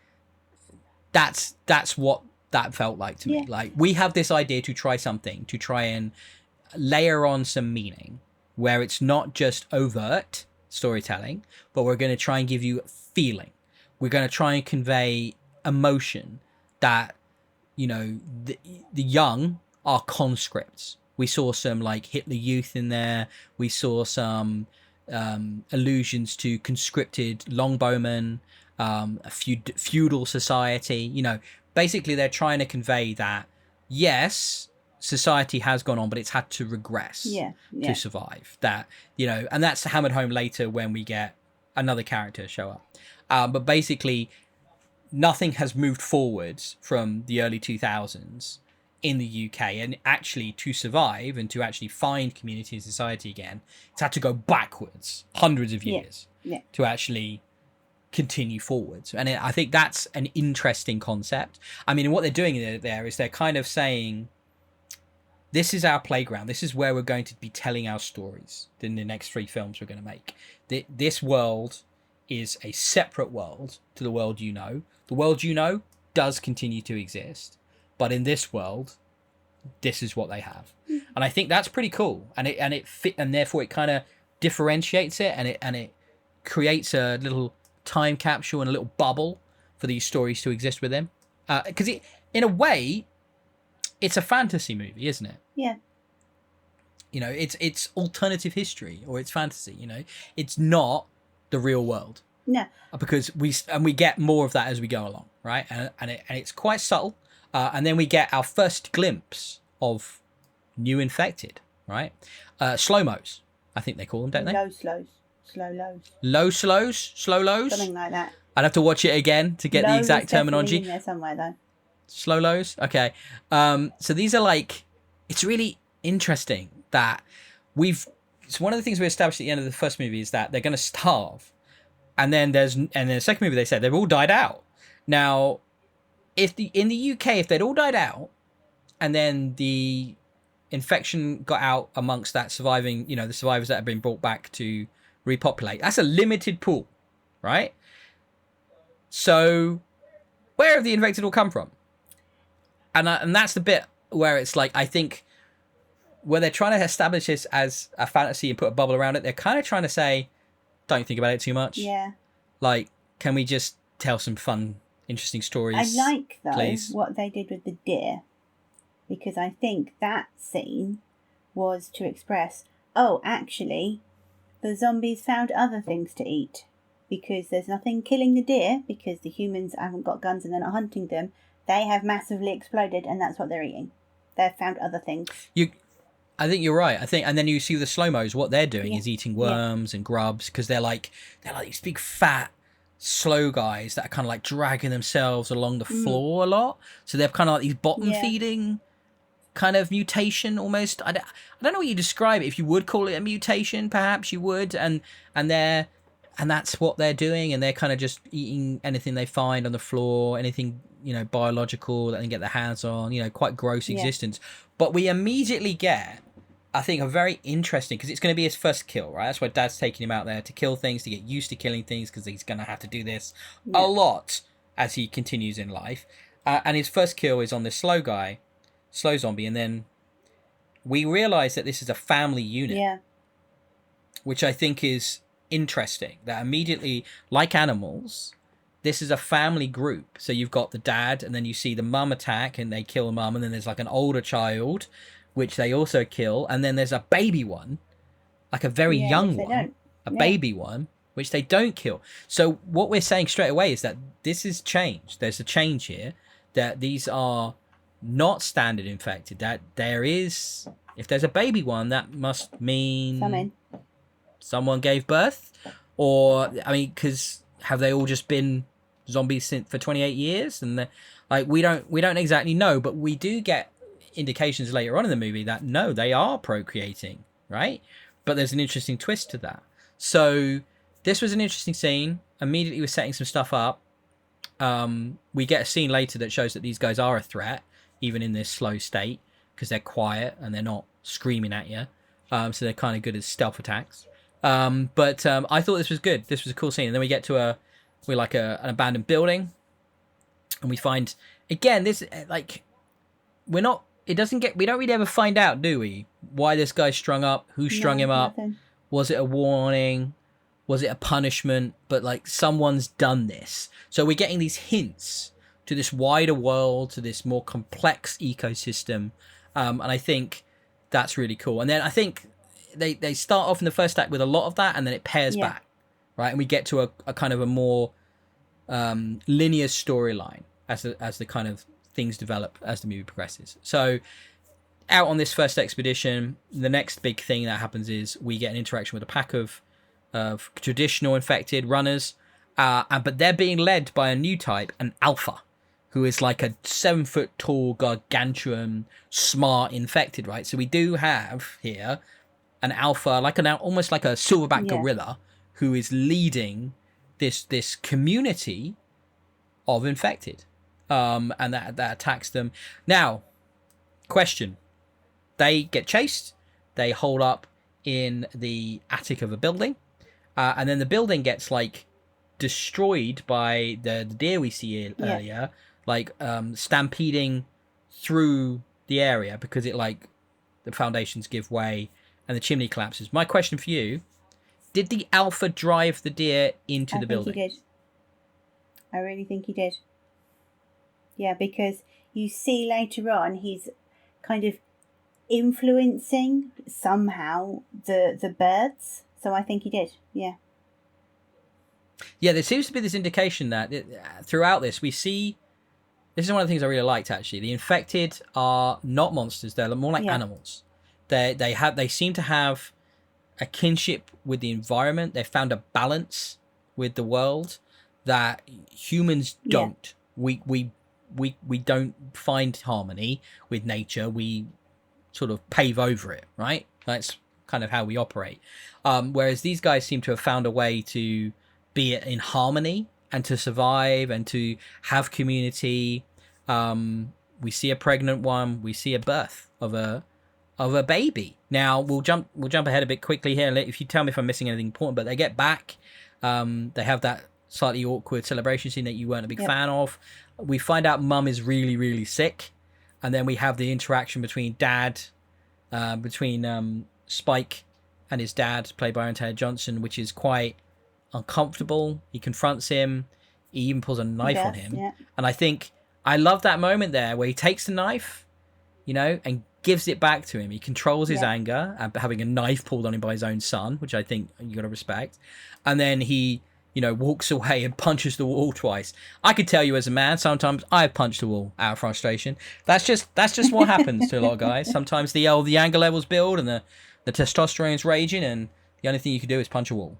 that's what that felt like to me. Like, we have this idea to try something, to try and layer on some meaning where it's not just overt storytelling, but we're going to try and give you feeling. We're going to try and convey emotion that, you know, the young are conscripts. We saw some like Hitler Youth in there. We saw some allusions to conscripted longbowmen, a feudal society. You know, basically they're trying to convey that, yes, society has gone on, but it's had to regress to survive. That, you know, and that's hammered home later when we get another character show up. But basically, nothing has moved forwards from the early 2000s in the UK, and actually to survive and to actually find community and society again, it's had to go backwards hundreds of years to actually continue forwards. And I think that's an interesting concept. I mean, what they're doing there is they're kind of saying, this is our playground. This is where we're going to be telling our stories in the next 3 films we're going to make. This world is a separate world to the world you know. The world you know does continue to exist, but in this world, this is what they have. And I think that's pretty cool. And it fit, and therefore it kind of differentiates it, and it creates a little time capsule and a little bubble for these stories to exist within. Because in a way, it's a fantasy movie, isn't it? Yeah. You know, it's alternative history, or it's fantasy. You know, it's not the real world. No. Because we get more of that as we go along, right? And it's quite subtle. And then we get our first glimpse of new infected, right? Slow-mos, I think they call them, don't they? Low slows. Slow lows. Low slows? Slow lows? Something like that. I'd have to watch it again to get the exact terminology. In there somewhere, though. Slow lows? Okay. So these are like... It's really interesting that it's one of the things we established at the end of the first movie is that they're going to starve. And then the second movie they said they've all died out. Now, in the UK, if they'd all died out, and then the infection got out amongst that surviving, you know, the survivors that have been brought back to repopulate, that's a limited pool, right? So, where have the infected all come from? And that's the bit where it's like, I think, where they're trying to establish this as a fantasy and put a bubble around it, they're kind of trying to say, don't think about it too much. Yeah. Like, can we just tell some fun, interesting stories? I like, though, please? What they did with the deer. Because I think that scene was to express, oh, actually, the zombies found other things to eat. Because there's nothing killing the deer, because the humans haven't got guns and they're not hunting them. They have massively exploded, and that's what they're eating. They've found other things. I think you're right. And then you see the slow-mos, what they're doing is eating worms and grubs, because they're like these big fat slow guys that are kind of like dragging themselves along the floor a lot. So they're kind of like these bottom feeding kind of mutation almost. I don't know what you describe it. If you would call it a mutation, perhaps you would. And that's what they're doing, and they're kind of just eating anything they find on the floor, anything, you know, biological that they can get their hands on, you know, quite gross existence. But we immediately get, I think, a very interesting, because it's going to be his first kill, right? That's why Dad's taking him out there to kill things, to get used to killing things, because he's going to have to do this a lot as he continues in life. And his first kill is on this slow zombie, and then we realize that this is a family unit, Yeah. which I think is interesting. That immediately, like animals, this is a family group. So you've got the dad, and then you see the mum attack, and they kill the mum, and then there's like an older child, which they also kill, and then there's a baby one, like a very Yeah, young which they one, don't. a Yeah. baby one, which they don't kill. So what we're saying straight away is that this is change. There's a change here, that these are not standard infected. That there is, if there's a baby one, that must mean Something. someone gave birth, or I mean, because have they all just been zombies for 28 years? And like we don't exactly know, but we do get indications later on in the movie that no, they are procreating, right? But there's an interesting twist to that. So this was an interesting scene. Immediately we're setting some stuff up. We get a scene later that shows that these guys are a threat, even in this slow state, because they're quiet and they're not screaming at you. So they're kind of good as stealth attacks. But I thought this was good. This was a cool scene. And then we get to an abandoned building, and we find again this like we don't really ever find out, do we? Why this guy's strung up? Who strung him up? Nothing. Was it a warning? Was it a punishment? But like someone's done this. So we're getting these hints to this wider world, to this more complex ecosystem, and I think that's really cool. And then I think they start off in the first act with a lot of that, and then it pairs back, right? And we get to a kind of a more linear storyline as the kind of things develop as the movie progresses. So out on this first expedition, the next big thing that happens is we get an interaction with a pack of traditional infected runners, but they're being led by a new type, an alpha, who is like a 7-foot tall gargantuan smart infected, right? So we do have here an alpha, like almost like a silverback gorilla, who is leading this community of infected, and that attacks them. Now, question: they get chased, they hold up in the attic of a building, and then the building gets like destroyed by the deer we see earlier, like stampeding through the area because it like the foundations give way and the chimney collapses. My question for you: did the alpha drive the deer into the building? I think he did. I really think he did. Yeah, because you see later on he's kind of influencing somehow the birds. So I think he did. Yeah. Yeah, there seems to be this indication that throughout this we see. This is one of the things I really liked, actually. The infected are not monsters; they're more like animals. They seem to have a kinship with the environment. They found a balance with the world that humans don't. We don't find harmony with nature. We sort of pave over it, right? That's kind of how we operate. Whereas these guys seem to have found a way to be in harmony and to survive and to have community. We see a pregnant one. We see a birth of a baby. Now we'll jump ahead a bit quickly here. If you tell me if I'm missing anything important, but they get back. They have that slightly awkward celebration scene that you weren't a big fan of. We find out mum is really, really sick, and then we have the interaction between Spike and his dad, played by Aaron Taylor Johnson, which is quite uncomfortable. He confronts him. He even pulls a knife on him, and I think I love that moment there where he takes the knife, and gives it back to him. He controls his anger at having a knife pulled on him by his own son, which I think you got to respect, and then he walks away and punches the wall twice. I could tell you as a man, sometimes I've punched the wall out of frustration. That's just what happens to a lot of guys. Sometimes the anger levels build and the testosterone's raging, and the only thing you can do is punch a wall.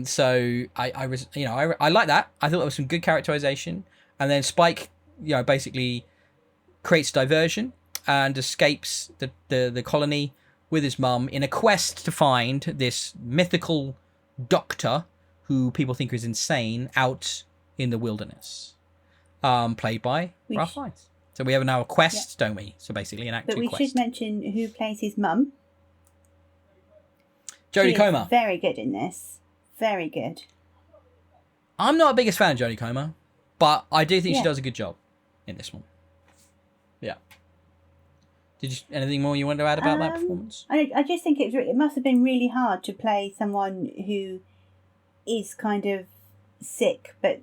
So I like that. I thought there was some good characterization, and then Spike, basically creates diversion and escapes the colony with his mum in a quest to find this mythical doctor who people think is insane out in the wilderness, played by Ralph Fiennes. So we have now a quest, don't we? So basically an act 2 quest. But we should mention who plays his mum. Jodie Comer. Very good in this. Very good. I'm not the biggest fan of Jodie Comer, but I do think she does a good job in this one. Yeah. Anything more you want to add about that performance? I just think it must have been really hard to play someone who is kind of sick, but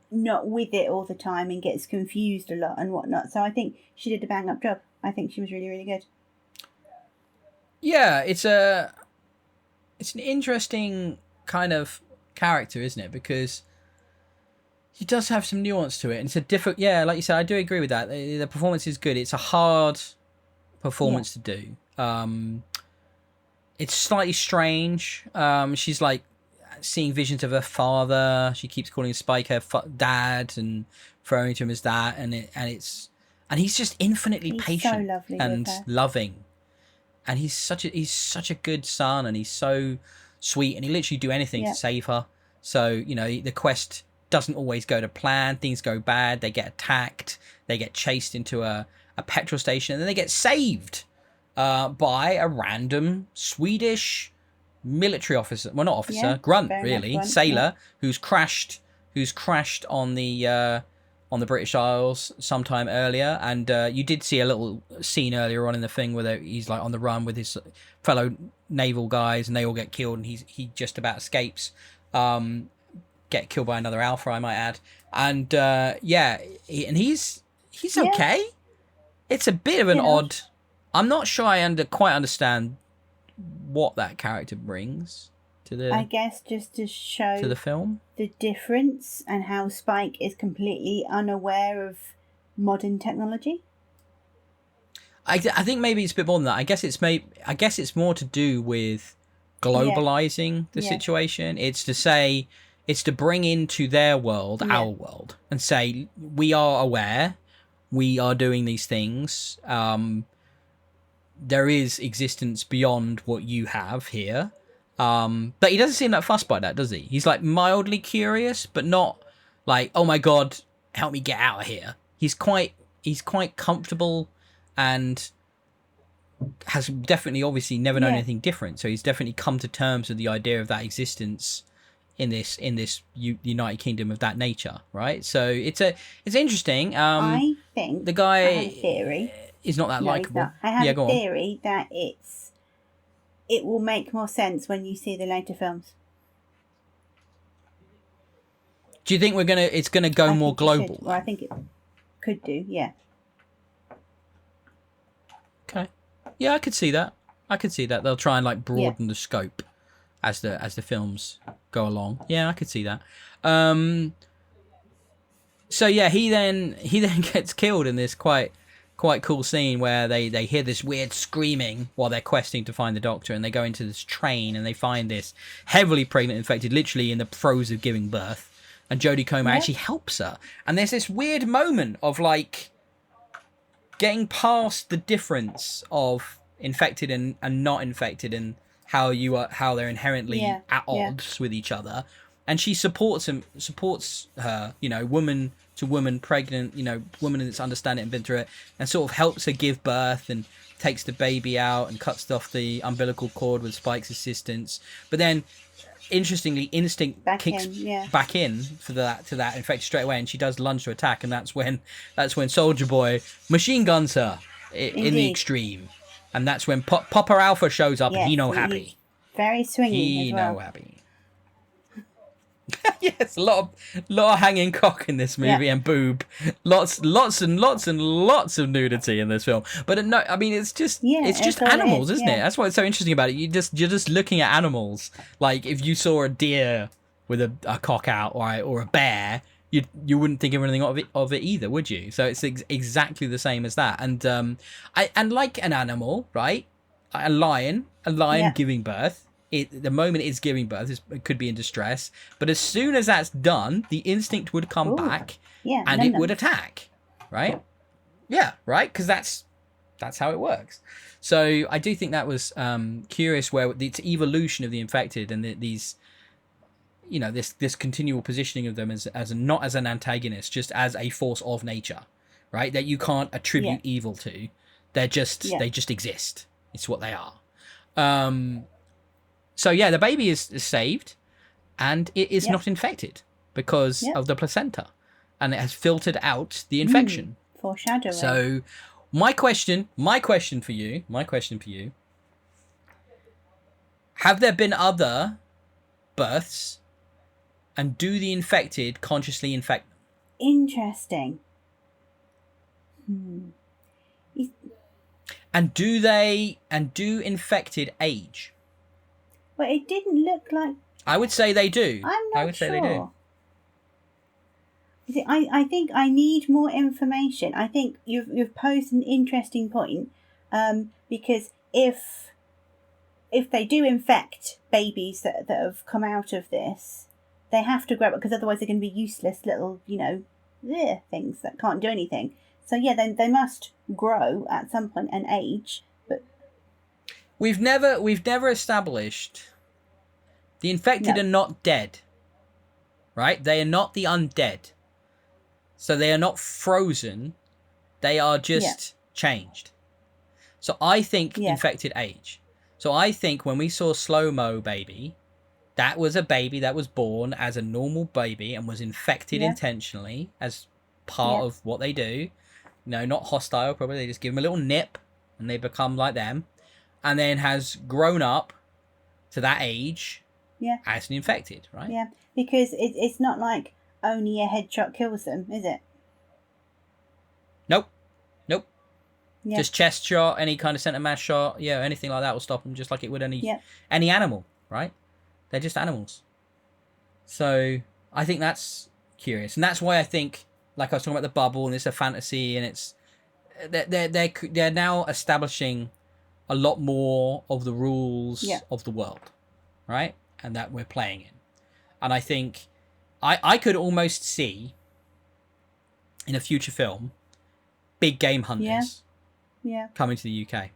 not with it all the time and gets confused a lot and whatnot. So I think she did a bang up job. I think she was really, really good. Yeah, it's an interesting kind of character, isn't it? Because he does have some nuance to it, and it's a different. Yeah, like you said, I do agree with that. The performance is good. It's a hard performance to do. It's slightly strange. She's like seeing visions of her father. She keeps calling Spike her dad and referring to him as that, and he's just infinitely patient and loving. And he's such a good son, and he's so sweet, and he literally do anything to save her. So, you know, the quest doesn't always go to plan. Things go bad. They get attacked. They get chased into a petrol station, and then they get saved by a random Swedish military officer. Well, not officer, grunt, really, grunt, sailor, who's crashed on the British Isles sometime earlier, and you did see a little scene earlier on in the thing where he's like on the run with his fellow naval guys, and they all get killed, and he just about escapes, get killed by another Alpha, I might add, and he's okay. It's a bit of an odd. I'm not sure I quite understand what that character brings to the. I guess just to show to the film the difference and how Spike is completely unaware of modern technology. I think maybe it's a bit more than that. I guess it's more to do with globalizing the situation. It's to bring into their world our world and say we are aware, we are doing these things. There is existence beyond what you have here. But he doesn't seem that fussed by that, does he? He's like mildly curious, but not like, oh my god, help me get out of here. He's quite comfortable and has definitely obviously never known anything different. So he's definitely come to terms with the idea of that existence in this United Kingdom of that nature, right? So it's interesting. I think the guy I have a theory. Is not that likable. I have a theory that it will make more sense when you see the later films. Do you think it's gonna go more global? Well, I think it could do, yeah. Okay. Yeah, I could see that. They'll try and like broaden the scope as the films go along. Yeah, I could see that. So yeah, he then gets killed in this quite cool scene where they hear this weird screaming while they're questing to find the doctor, and they go into this train and they find this heavily pregnant infected, literally in the throes of giving birth, and Jodie Comer actually helps her, and there's this weird moment of like getting past the difference of infected and not infected, and how they're inherently at odds with each other, and she supports her, you know, woman to woman, pregnant, you know, woman that's understand it and been through it, and sort of helps her give birth and takes the baby out and cuts off the umbilical cord with Spike's assistance. But then, interestingly, instinct kicks back in to that infected straight away, and she does lunge to attack, and that's when Soldier Boy machine guns her in the extreme, and that's when Papa Alpha shows up, and he no happy. Very swingy. He as well. no happy. Yes, a lot of hanging cock in this movie and boob, lots and lots of nudity in this film. But no, I mean it's just animals, isn't it? That's what's so interesting about it. You're just looking at animals. Like if you saw a deer with a cock out, or a bear, you wouldn't think of anything of it either, would you? So it's exactly the same as that. And and like an animal, right? A lion giving birth. The moment it's giving birth, it could be in distress. But as soon as that's done, the instinct would come back and it would attack. Right? Yeah, right? Because that's how it works. So I do think that was curious, where it's evolution of the infected and these, you know, this continual positioning of them as not as an antagonist, just as a force of nature, right? That you can't attribute evil to. They just exist. It's what they are. So yeah, the baby is saved, and it is not infected because of the placenta, and it has filtered out the infection. Foreshadowing. So My question for you. Have there been other births, and do the infected consciously infect them? Interesting. And do infected age? Well, it didn't look like. I would say they do. I'm not I would sure. say they do. I think I need more information. I think you've posed an interesting point, because if they do infect babies that have come out of this, they have to grow up, because otherwise they're going to be useless little, things that can't do anything. So yeah, then they must grow at some point and age. But we've never established the infected are not dead, right? They are not the undead. So they are not frozen. They are just changed. So I think infected age. So I think when we saw Slow-Mo Baby, that was a baby that was born as a normal baby and was infected intentionally as part of what they do. No, not hostile, probably. They just give them a little nip and they become like them. And then has grown up to that age as an infected, right? Yeah, because it's not like only a headshot kills them, is it? Nope. Yeah. Just chest shot, any kind of center mass shot, anything like that will stop them, just like it would any animal, right? They're just animals. So I think that's curious, and that's why I think, like I was talking about the bubble, and it's a fantasy, and it's they're now establishing a lot more of the rules of the world, right? And that we're playing in, and I think I could almost see in a future film big game hunters coming to the UK.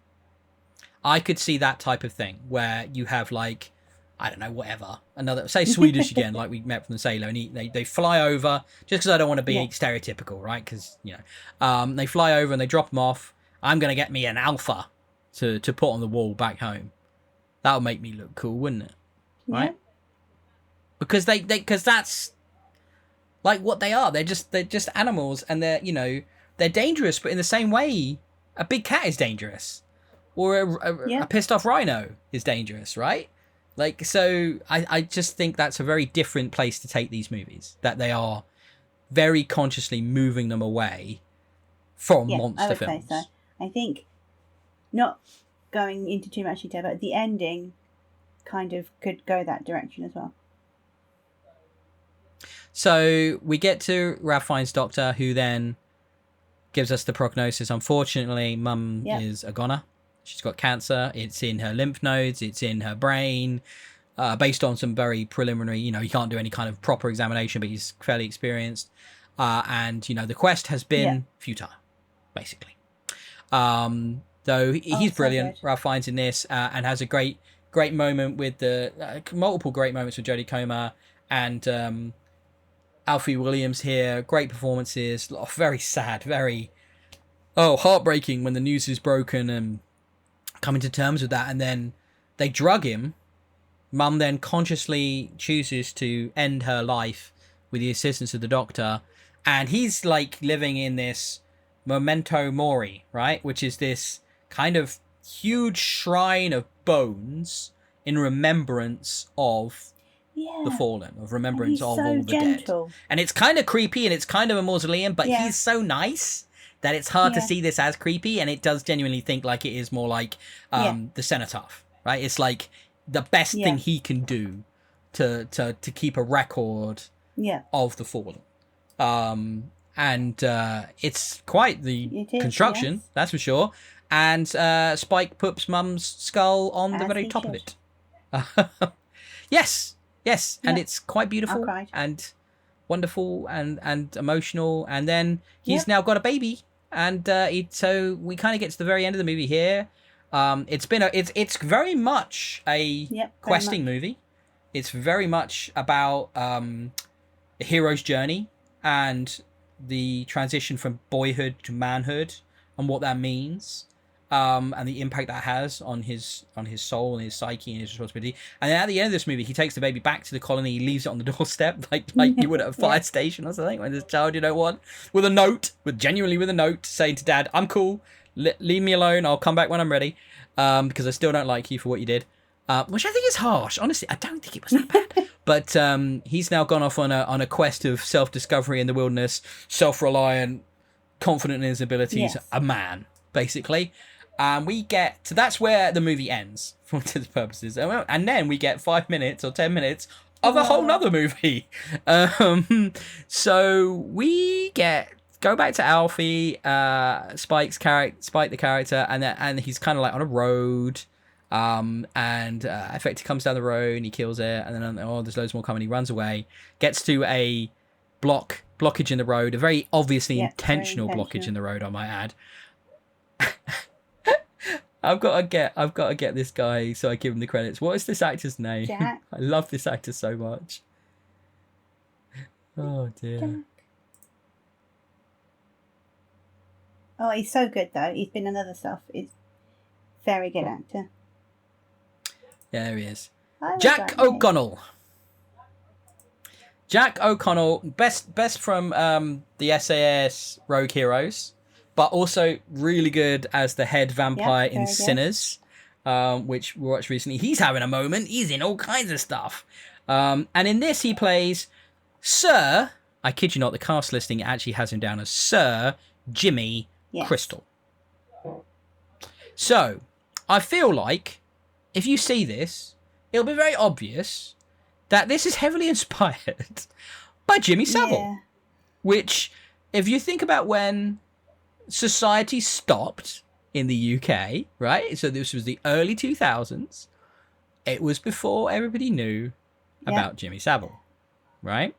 I could see that type of thing where you have, like, I don't know, whatever, another, say Swedish again, like we met from the sailor, and they fly over, just because I don't want to be stereotypical, right? Because they fly over and they drop them off. I'm gonna get me an alpha to put on the wall back home. That would make me look cool, wouldn't it? Right? Because because that's like what they are. They're just animals, and they're dangerous, but in the same way a big cat is dangerous, or a pissed off rhino is dangerous, right? Like, so I just think that's a very different place to take these movies, that they are very consciously moving them away from monster films. I would say so. I think, not going into too much detail, but the ending kind of could go that direction as well. So we get to Ralph Fiennes' doctor, who then gives us the prognosis. Unfortunately, Mum is a goner. She's got cancer. It's in her lymph nodes. It's in her brain. Based on some very preliminary, he can't do any kind of proper examination, but he's fairly experienced. And the quest has been futile, basically. Though he's brilliant. Good. Ralph Fiennes in this, and has a great moment with multiple great moments with Jodie Comer and Alfie Williams here. Great performances. Very sad, very heartbreaking when the news is broken and coming to terms with that. And then they drug him. Mum then consciously chooses to end her life with the assistance of the doctor, and he's like living in this memento mori, right? Which is this kind of huge shrine of bones in remembrance of the fallen, of remembrance of all the dead. And it's kind of creepy, and it's kind of a mausoleum, but he's so nice that it's hard to see this as creepy, and it does genuinely think like it is more like the cenotaph, right? It's like the best thing he can do to keep a record of the fallen. And it's quite the construction, that's for sure. And Spike puts Mum's skull on the very top of it. Yes, and it's quite beautiful and wonderful and emotional. And then he's now got a baby, and so we kind of get to the very end of the movie here. It's very much a questing movie. It's very much about a hero's journey and the transition from boyhood to manhood and what that means, and the impact that has on his soul and his psyche and his responsibility. And then at the end of this movie, he takes the baby back to the colony. He leaves it on the doorstep, like you would at a fire station or something, when there's a child you don't want, with a note saying to Dad, "I'm cool. Leave me alone. I'll come back when I'm ready. Because I still don't like you for what you did. Which I think is harsh. Honestly, I don't think it was that bad. But he's now gone off on a quest of self-discovery in the wilderness, self-reliant, confident in his abilities, Yes. a man, basically. We get to that's where the movie ends, for all intents and purposes. And then we get 5 minutes or 10 minutes of a whole nother movie. So we go back to Alfie, Spike the character, and he's kind of like on a road. Effecti comes down the road and he kills it, and then there's loads more coming. He runs away, gets to a blockage in the road, a very obviously intentional blockage in the road, I might add. I've got to get this guy, so I give him the credits. What is this actor's name? Jack. I love this actor so much. Oh dear. Jack. Oh, he's so good though. He's been in other stuff. He's very good actor. Yeah, there he is. Jack O'Connell. Jack O'Connell, best from the SAS Rogue Heroes, but also really good as the head vampire in Sinners, which we watched recently. He's having a moment. He's in all kinds of stuff. And in this, he plays Sir, I kid you not, the cast listing actually has him down as Sir Jimmy Crystal. So, I feel like if you see this, it'll be very obvious that this is heavily inspired by Jimmy Savile. Which, if you think about when society stopped in the UK, right? So this was the early 2000s. It was before everybody knew about Jimmy Savile, right?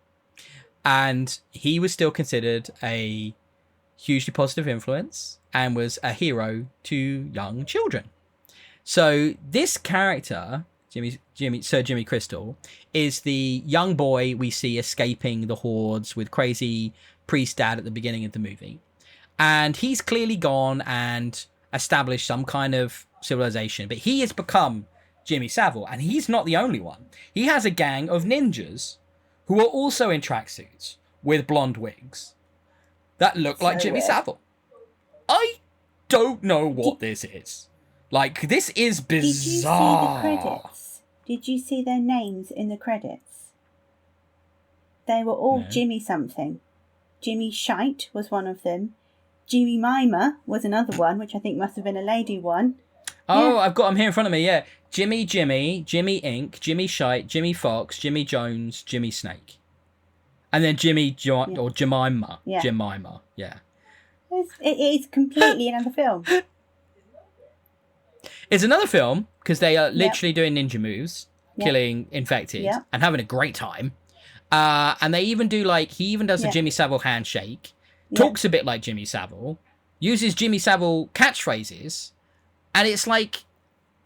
And he was still considered a hugely positive influence and was a hero to young children. So this character, Sir Jimmy Crystal, is the young boy we see escaping the hordes with crazy priest dad at the beginning of the movie. And he's clearly gone and established some kind of civilization, but he has become Jimmy Savile, and he's not the only one. He has a gang of ninjas who are also in tracksuits with blonde wigs that look like Jimmy Savile. I don't know what this is. Like, this is bizarre. Did you see the credits? Did you see their names in the credits? They were all Jimmy something. Jimmy Shite was one of them. Jimmy Mimer was another one, which I think must have been a lady one. Oh, I've got them here in front of me, yeah. Jimmy, Jimmy Ink, Jimmy Shite, Jimmy Fox, Jimmy Jones, Jimmy Snake. And then or Jemima. Yeah. Jemima, yeah. It is completely another film. It's another film because they are literally doing ninja moves, killing infected, and having a great time. And they even do he even does a Jimmy Savile handshake, talks a bit like Jimmy Savile, uses Jimmy Savile catchphrases, and it's like,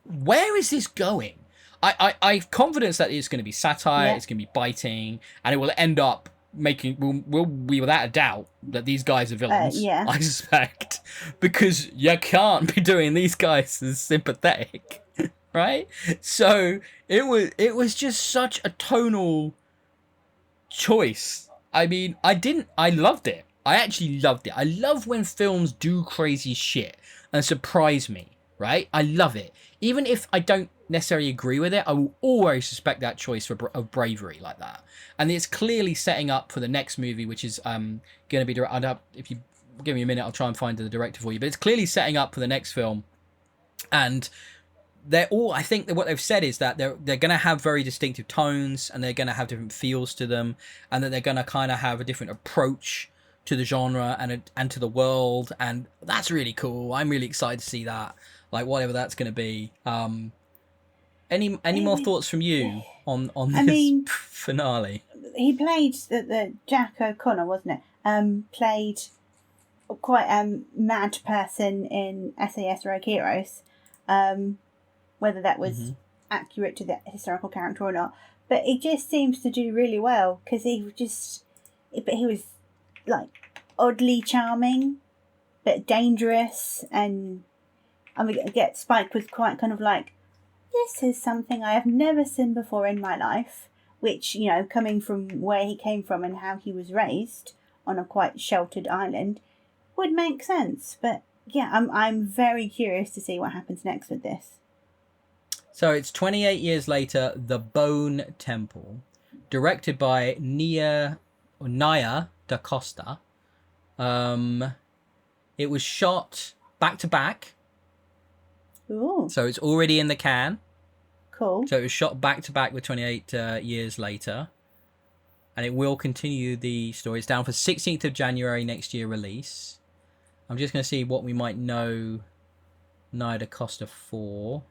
where is this going? I have confidence that it's going to be satire, it's going to be biting, and it will end up will be without a doubt that these guys are villains. I suspect, because you can't be doing these guys as sympathetic, right? So it was just such a tonal choice. I mean, I loved it. I actually loved it. I love when films do crazy shit and surprise me, right? I love it. Even if I don't necessarily agree with it, I will always respect that choice of bravery like that. And it's clearly setting up for the next movie, which is going to be... If you give me a minute, I'll try and find the director for you. But it's clearly setting up for the next film. And they're all... I think that what they've said is that they're going to have very distinctive tones, and they're going to have different feels to them, and that they're going to kind of have a different approach to the genre and to the world. And that's really cool. I'm really excited to see that. Like, whatever that's going to be. Any more thoughts from you on this finale? He played the Jack O'Connell, wasn't it? Played quite a mad person in SAS Rogue Heroes. Whether that was accurate to the historical character or not, but he just seems to do really well because he was like oddly charming, but dangerous, and Spike was quite kind of like, this is something I have never seen before in my life, which, you know, coming from where he came from and how he was raised on a quite sheltered island, would make sense. But yeah, I'm very curious to see what happens next with this. So it's 28 years later, The Bone Temple, directed by Naya da Costa. It was shot back to back. Ooh, So it's already in the can. cool. So it was shot back to back with 28 years later. And it will continue the story. It's down for 16th of January next year release. I'm just going to see what we might know Naya da Costa for.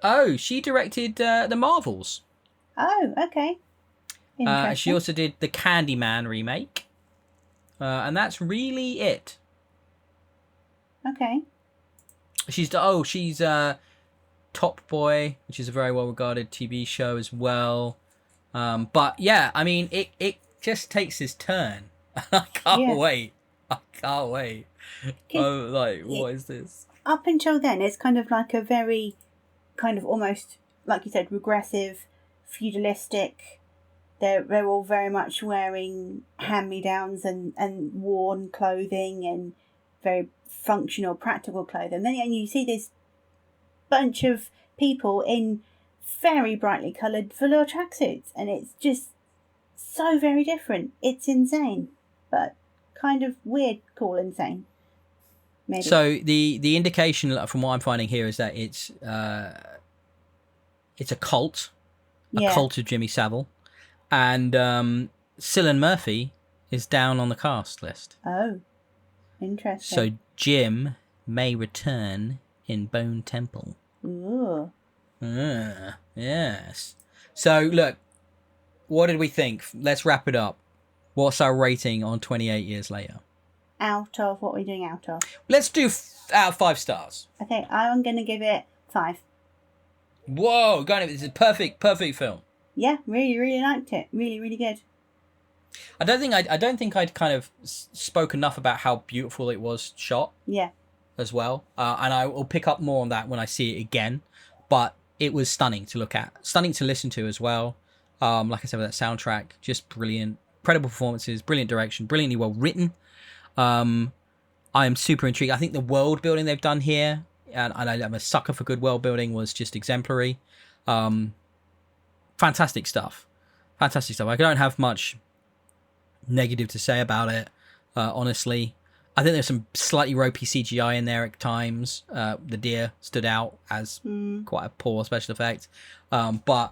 Oh, she directed the Marvels. Oh, okay. Interesting. She also did the Candyman remake. And that's really it. Okay. She's Top Boy, which is a very well regarded TV show as well. But yeah, I mean, it just takes its turn. I can't wait. I can't wait. Like, what is this? Up until then, it's kind of like a very, kind of almost, like you said, regressive, feudalistic. They're all very much wearing hand-me-downs and worn clothing and very functional, practical clothing. And you see this bunch of people in very brightly coloured velour tracksuits, and it's just so very different. It's insane, but kind of weird, cool, insane. Maybe. So the indication from what I'm finding here is that it's a cult, cult of Jimmy Savile, and Cillian Murphy is down on the cast list. Oh, interesting. So Jim may return in Bone Temple. Ooh. Yes. So look, what did we think? Let's wrap it up. What's our rating on 28 years later? Out of what are we doing out of? Let's do out of 5 stars. Okay, I'm going to give it 5. Whoa, it's a perfect film. Yeah, really, really liked it. Really, really good. I don't think I'd kind of spoke enough about how beautiful it was shot. Yeah. As well, and I will pick up more on that when I see it again. But it was stunning to look at, stunning to listen to as well. Like I said, with that soundtrack, just brilliant, incredible performances, brilliant direction, brilliantly well written. I am super intrigued. I think the world building they've done here, and I'm a sucker for good world building, was just exemplary. Fantastic stuff. I don't have much negative to say about it, honestly. I think there's some slightly ropey CGI in there at times. The deer stood out as quite a poor special effect. But,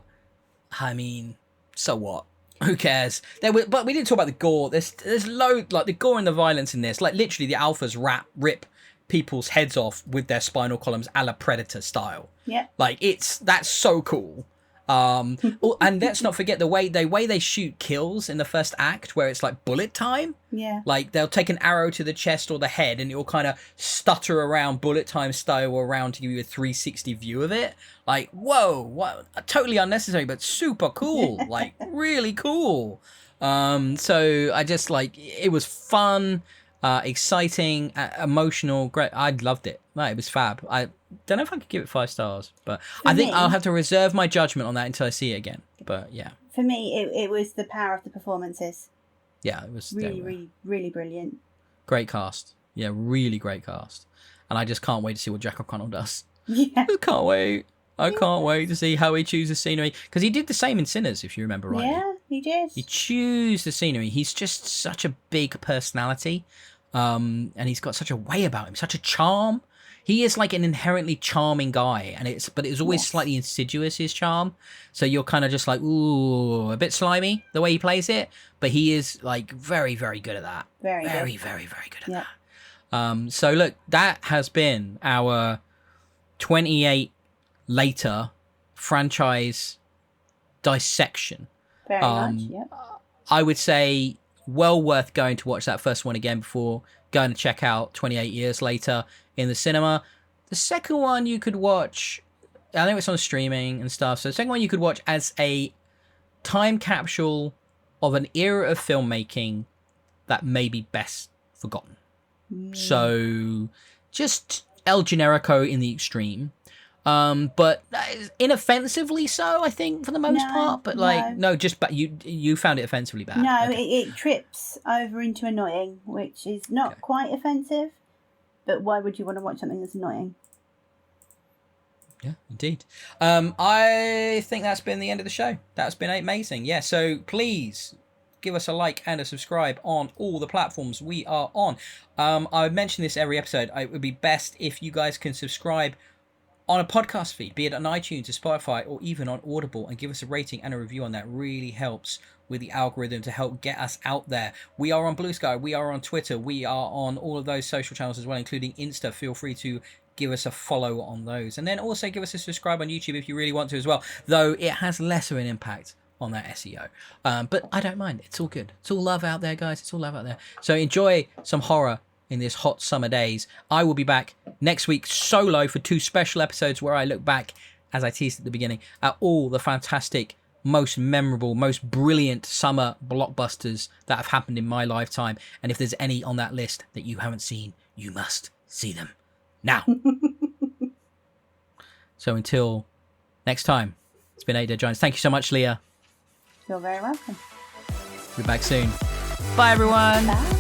I mean, so what? Who cares? But we didn't talk about the gore. There's loads, like the gore and the violence in this. Like literally the alphas rip people's heads off with their spinal columns a la Predator style. Yeah. Like that's so cool. And let's not forget the way they shoot kills in the first act, where it's like bullet time. Yeah. Like they'll take an arrow to the chest or the head, and it will kind of stutter around bullet time style around to give you a 360 view of it. Like, whoa, what? Totally unnecessary, but super cool. Like, really cool. So I just it was fun, exciting, emotional, great. I loved it. Like, it was fab. I don't know if I could give it 5 stars, but I think I'll have to reserve my judgment on that until I see it again. But yeah, for me, it was the power of the performances. Yeah, it was really, really brilliant. Great cast. Yeah, really great cast. And I just can't wait to see what Jack O'Connell does. Yeah, I just can't wait. I can't wait to see how he chooses scenery, because he did the same in Sinners, if you remember rightly. Yeah, he did. He chose the scenery. He's just such a big personality, and he's got such a way about him, such a charm. He is like an inherently charming guy, but it's always slightly insidious, his charm. So you're kind of just like, ooh, a bit slimy the way he plays it. But he is like very, very good at that. Very, very, very good at that. So look, that has been our 28 later franchise dissection. Very much, yeah. I would say well worth going to watch that first one again before going to check out 28 years later in the cinema. The second one you could watch, I know it's on streaming and stuff, so the second one you could watch as a time capsule of an era of filmmaking that may be best forgotten. So just El Generico in the extreme. But inoffensively so, I think, for the most part. But you found it offensively bad. No, okay. It trips over into annoying, which is not quite offensive. But why would you want to watch something that's annoying? Yeah, indeed. I think that's been the end of the show. That's been amazing. Yeah, so please give us a like and a subscribe on all the platforms we are on. I mention this every episode. It would be best if you guys can subscribe on a podcast feed, be it on iTunes or Spotify or even on Audible, and give us a rating and a review on that. Really helps with the algorithm to help get us out there. We are on Blue Sky, we are on Twitter, we are on all of those social channels as well, including Insta. Feel free to give us a follow on those, and then also give us a subscribe on YouTube if you really want to as well, though it has less of an impact on that SEO, but I don't mind. It's all good. It's all love out there, guys. It's all love out there. So enjoy some horror in these hot summer days. I will be back next week solo for 2 special episodes where I look back, as I teased at the beginning, at all the fantastic, most memorable, most brilliant summer blockbusters that have happened in my lifetime. And if there's any on that list that you haven't seen, you must see them now. So until next time, it's been Ada Jones. Thank you so much, Leah. You're very welcome. We'll be back soon. Bye, everyone. Bye.